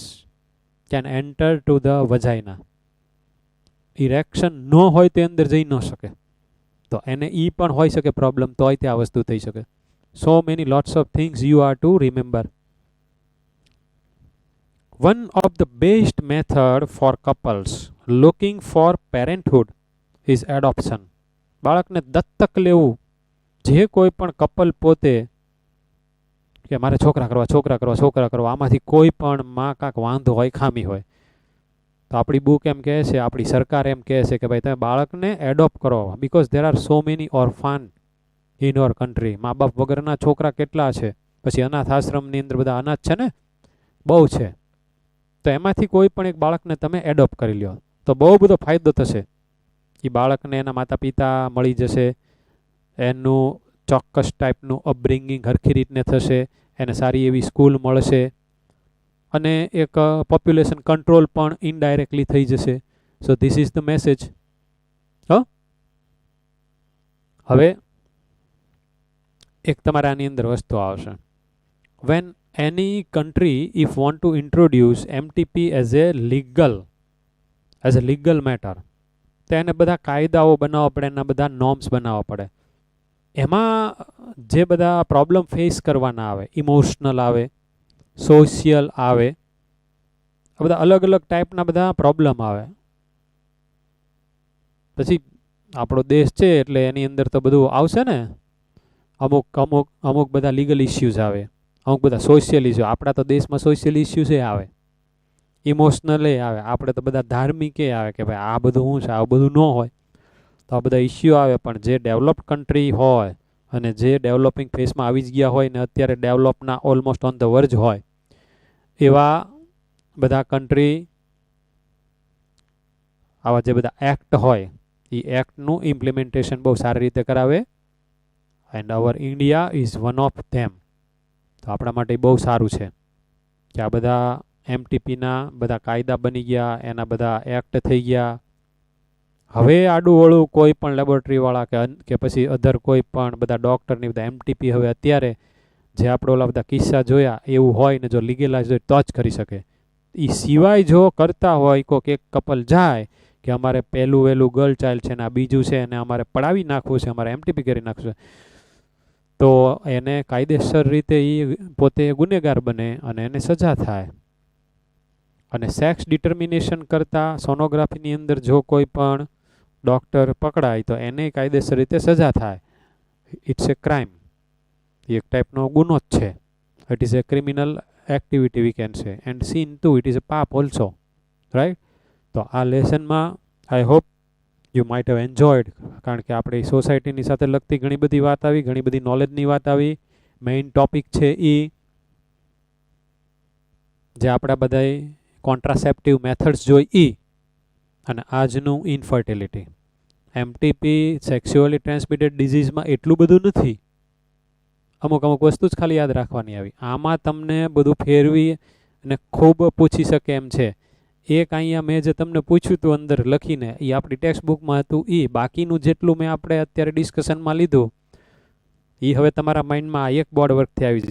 can enter to the vagina. Erection ન હોય તે અંદર જઈ ન શકે, તો એને ઈ પણ હોઈ શકે પ્રોબ્લેમ, તોય તે આ વસ્તુ થઈ શકે. So many lots of things you are to remember. One of the best method for couples looking for parenthood is adoption. બાળકને દત્તક લેવું. જે કોઈ પણ કપલ પોતે કે મારે છોકરા કરવા આમાંથી કોઈ પણ માં કાંક વાંધો હોય, ખામી હોય, તો આપણી બુક એમ કહે છે, આપણી સરકાર એમ કહે છે કે ભાઈ તમે બાળકને એડોપ્ટ કરો. Because there are so many orphan in your country. મા બાપ વગરના છોકરા કેટલા છે. પછી અનાથ આશ્રમની અંદર બધા અનાથ છે ને, બહુ છે. તો એમાંથી કોઈ પણ એક બાળકને તમે એડોપ્ટ કરી લ્યો તો બહુ બધો ફાયદો થશે. એ બાળકને એના માતા પિતા મળી જશે, એનું ચોક્કસ ટાઈપનું અપબ્રિંગિંગ હરખી રીતને થશે, એને સારી એવી સ્કૂલ મળશે અને એક પોપ્યુલેશન કંટ્રોલ પણ ઇનડાયરેક્ટલી થઈ જશે. So this is the message. હવે એક તમારે આની અંદર વસ્તુ આવશે. When any country if want to introduce MTP as a legal matter, તો એને બધા કાયદાઓ બનાવવા પડે, એના બધા નોર્મ્સ બનાવવા પડે. એમાં જે બધા પ્રોબ્લેમ ફેસ કરવાના આવે, ઇમોશનલ આવે, સોશિયલ આવે, આ બધા અલગ અલગ ટાઈપના બધા પ્રોબ્લેમ આવે. પછી આપણો દેશ છે એટલે એની અંદર તો બધું આવશે ને, અમુક બધા લીગલ ઇસ્યુઝ આવે, અમુક બધા સોશિયલ ઇસ્યુ, આપણા તો દેશમાં સોશિયલ ઇસ્યુ છે આવે, ઇમોશનલ આવે, આપણે તો બધા ધાર્મિક આવે કે ભાઈ આ બધું શું છે, આવું બધું ન હોય, તો આ બધા ઇસ્યુ આવે. પણ જે ડેવલપ્ડ કન્ટ્રી હોય અને જે ડેવલપિંગ ફેઝમાં આવી જ ગયા હોય ને અત્યારે ડેવલપના ઓલમોસ્ટ ઓન ધ વર્જ હોય, એવા બધા કન્ટ્રી આવા જે બધા એક્ટ હોય એ એક્ટનું ઇમ્પ્લિમેન્ટેશન બહુ સારી રીતે કરાવે. And hour India is one of them. તો આપણા માટે બહુ સારું છે કે આ બધા એમટીપીના બધા કાયદા બની ગયા, એના બધા એક્ટ થઈ ગયા. હવે આડું વળું કોઈ પણ લેબોરેટરીવાળા કે પછી અધર કોઈ પણ બધા ડૉક્ટરની બધા એમટીપી હવે અત્યારે જે આપણે ઓલા બધા કિસ્સા જોયા એવું હોય ને જો લીગલાઇઝ હોય તો જ કરી શકે. એ સિવાય જો કરતા હોય કોઈક એક કપલ જાય કે અમારે પહેલું વહેલું ગર્લ ચાઇલ્ડ છે ને આ બીજું છે અને અમારે પડાવી નાખવું છે, અમારે એમટીપી કરી નાખવું છે, તો એને કાયદેસર રીતે એ પોતે ગુનેગાર બને અને એને સજા થાય. અને સેક્સ ડિટર્મિનેશન કરતાં સોનોગ્રાફીની અંદર જો કોઈ પણ ડૉક્ટર પકડાય તો એને કાયદેસર રીતે સજા થાય. ઇટ્સ એ ક્રાઇમ, એક ટાઈપનો ગુનો જ છે. It is a criminal activity we can say, and seen to it is a પાપ ઓલ્સો, રાઈટ. તો આ લેસનમાં I hope you might have enjoyed, કારણ કે આપણી સોસાયટીની સાથે લગતી ઘણી બધી વાત આવી, ઘણી બધી નોલેજની વાત આવી. મેઇન ટોપિક છે એ જે આપણા બધાએ કોન્ટ્રાસેપ્ટિવ મેથડ્સ જોઈ અને આજનું ઇનફર્ટિલિટી. એમટીપી સેક્સ્યુઅલી ટ્રાન્સમિટેડ ડિઝીઝમાં એટલું બધું નથી, અમુક વસ્તુ જ ખાલી યાદ રાખવાની આવી. આમાં તમને બધું ફેરવી અને ખૂબ પૂછી શકે એમ છે. એક અહીંયા મેં જે તમને પૂછ્યું હતું અંદર લખીને એ આપણી ટેક્સ્ટ બુકમાં હતું, બાકીનું જેટલું મેં આપણે અત્યારે ડિસ્કશનમાં લીધું એ હવે તમારા માઇન્ડમાં એક બોર્ડ વર્કથી આવી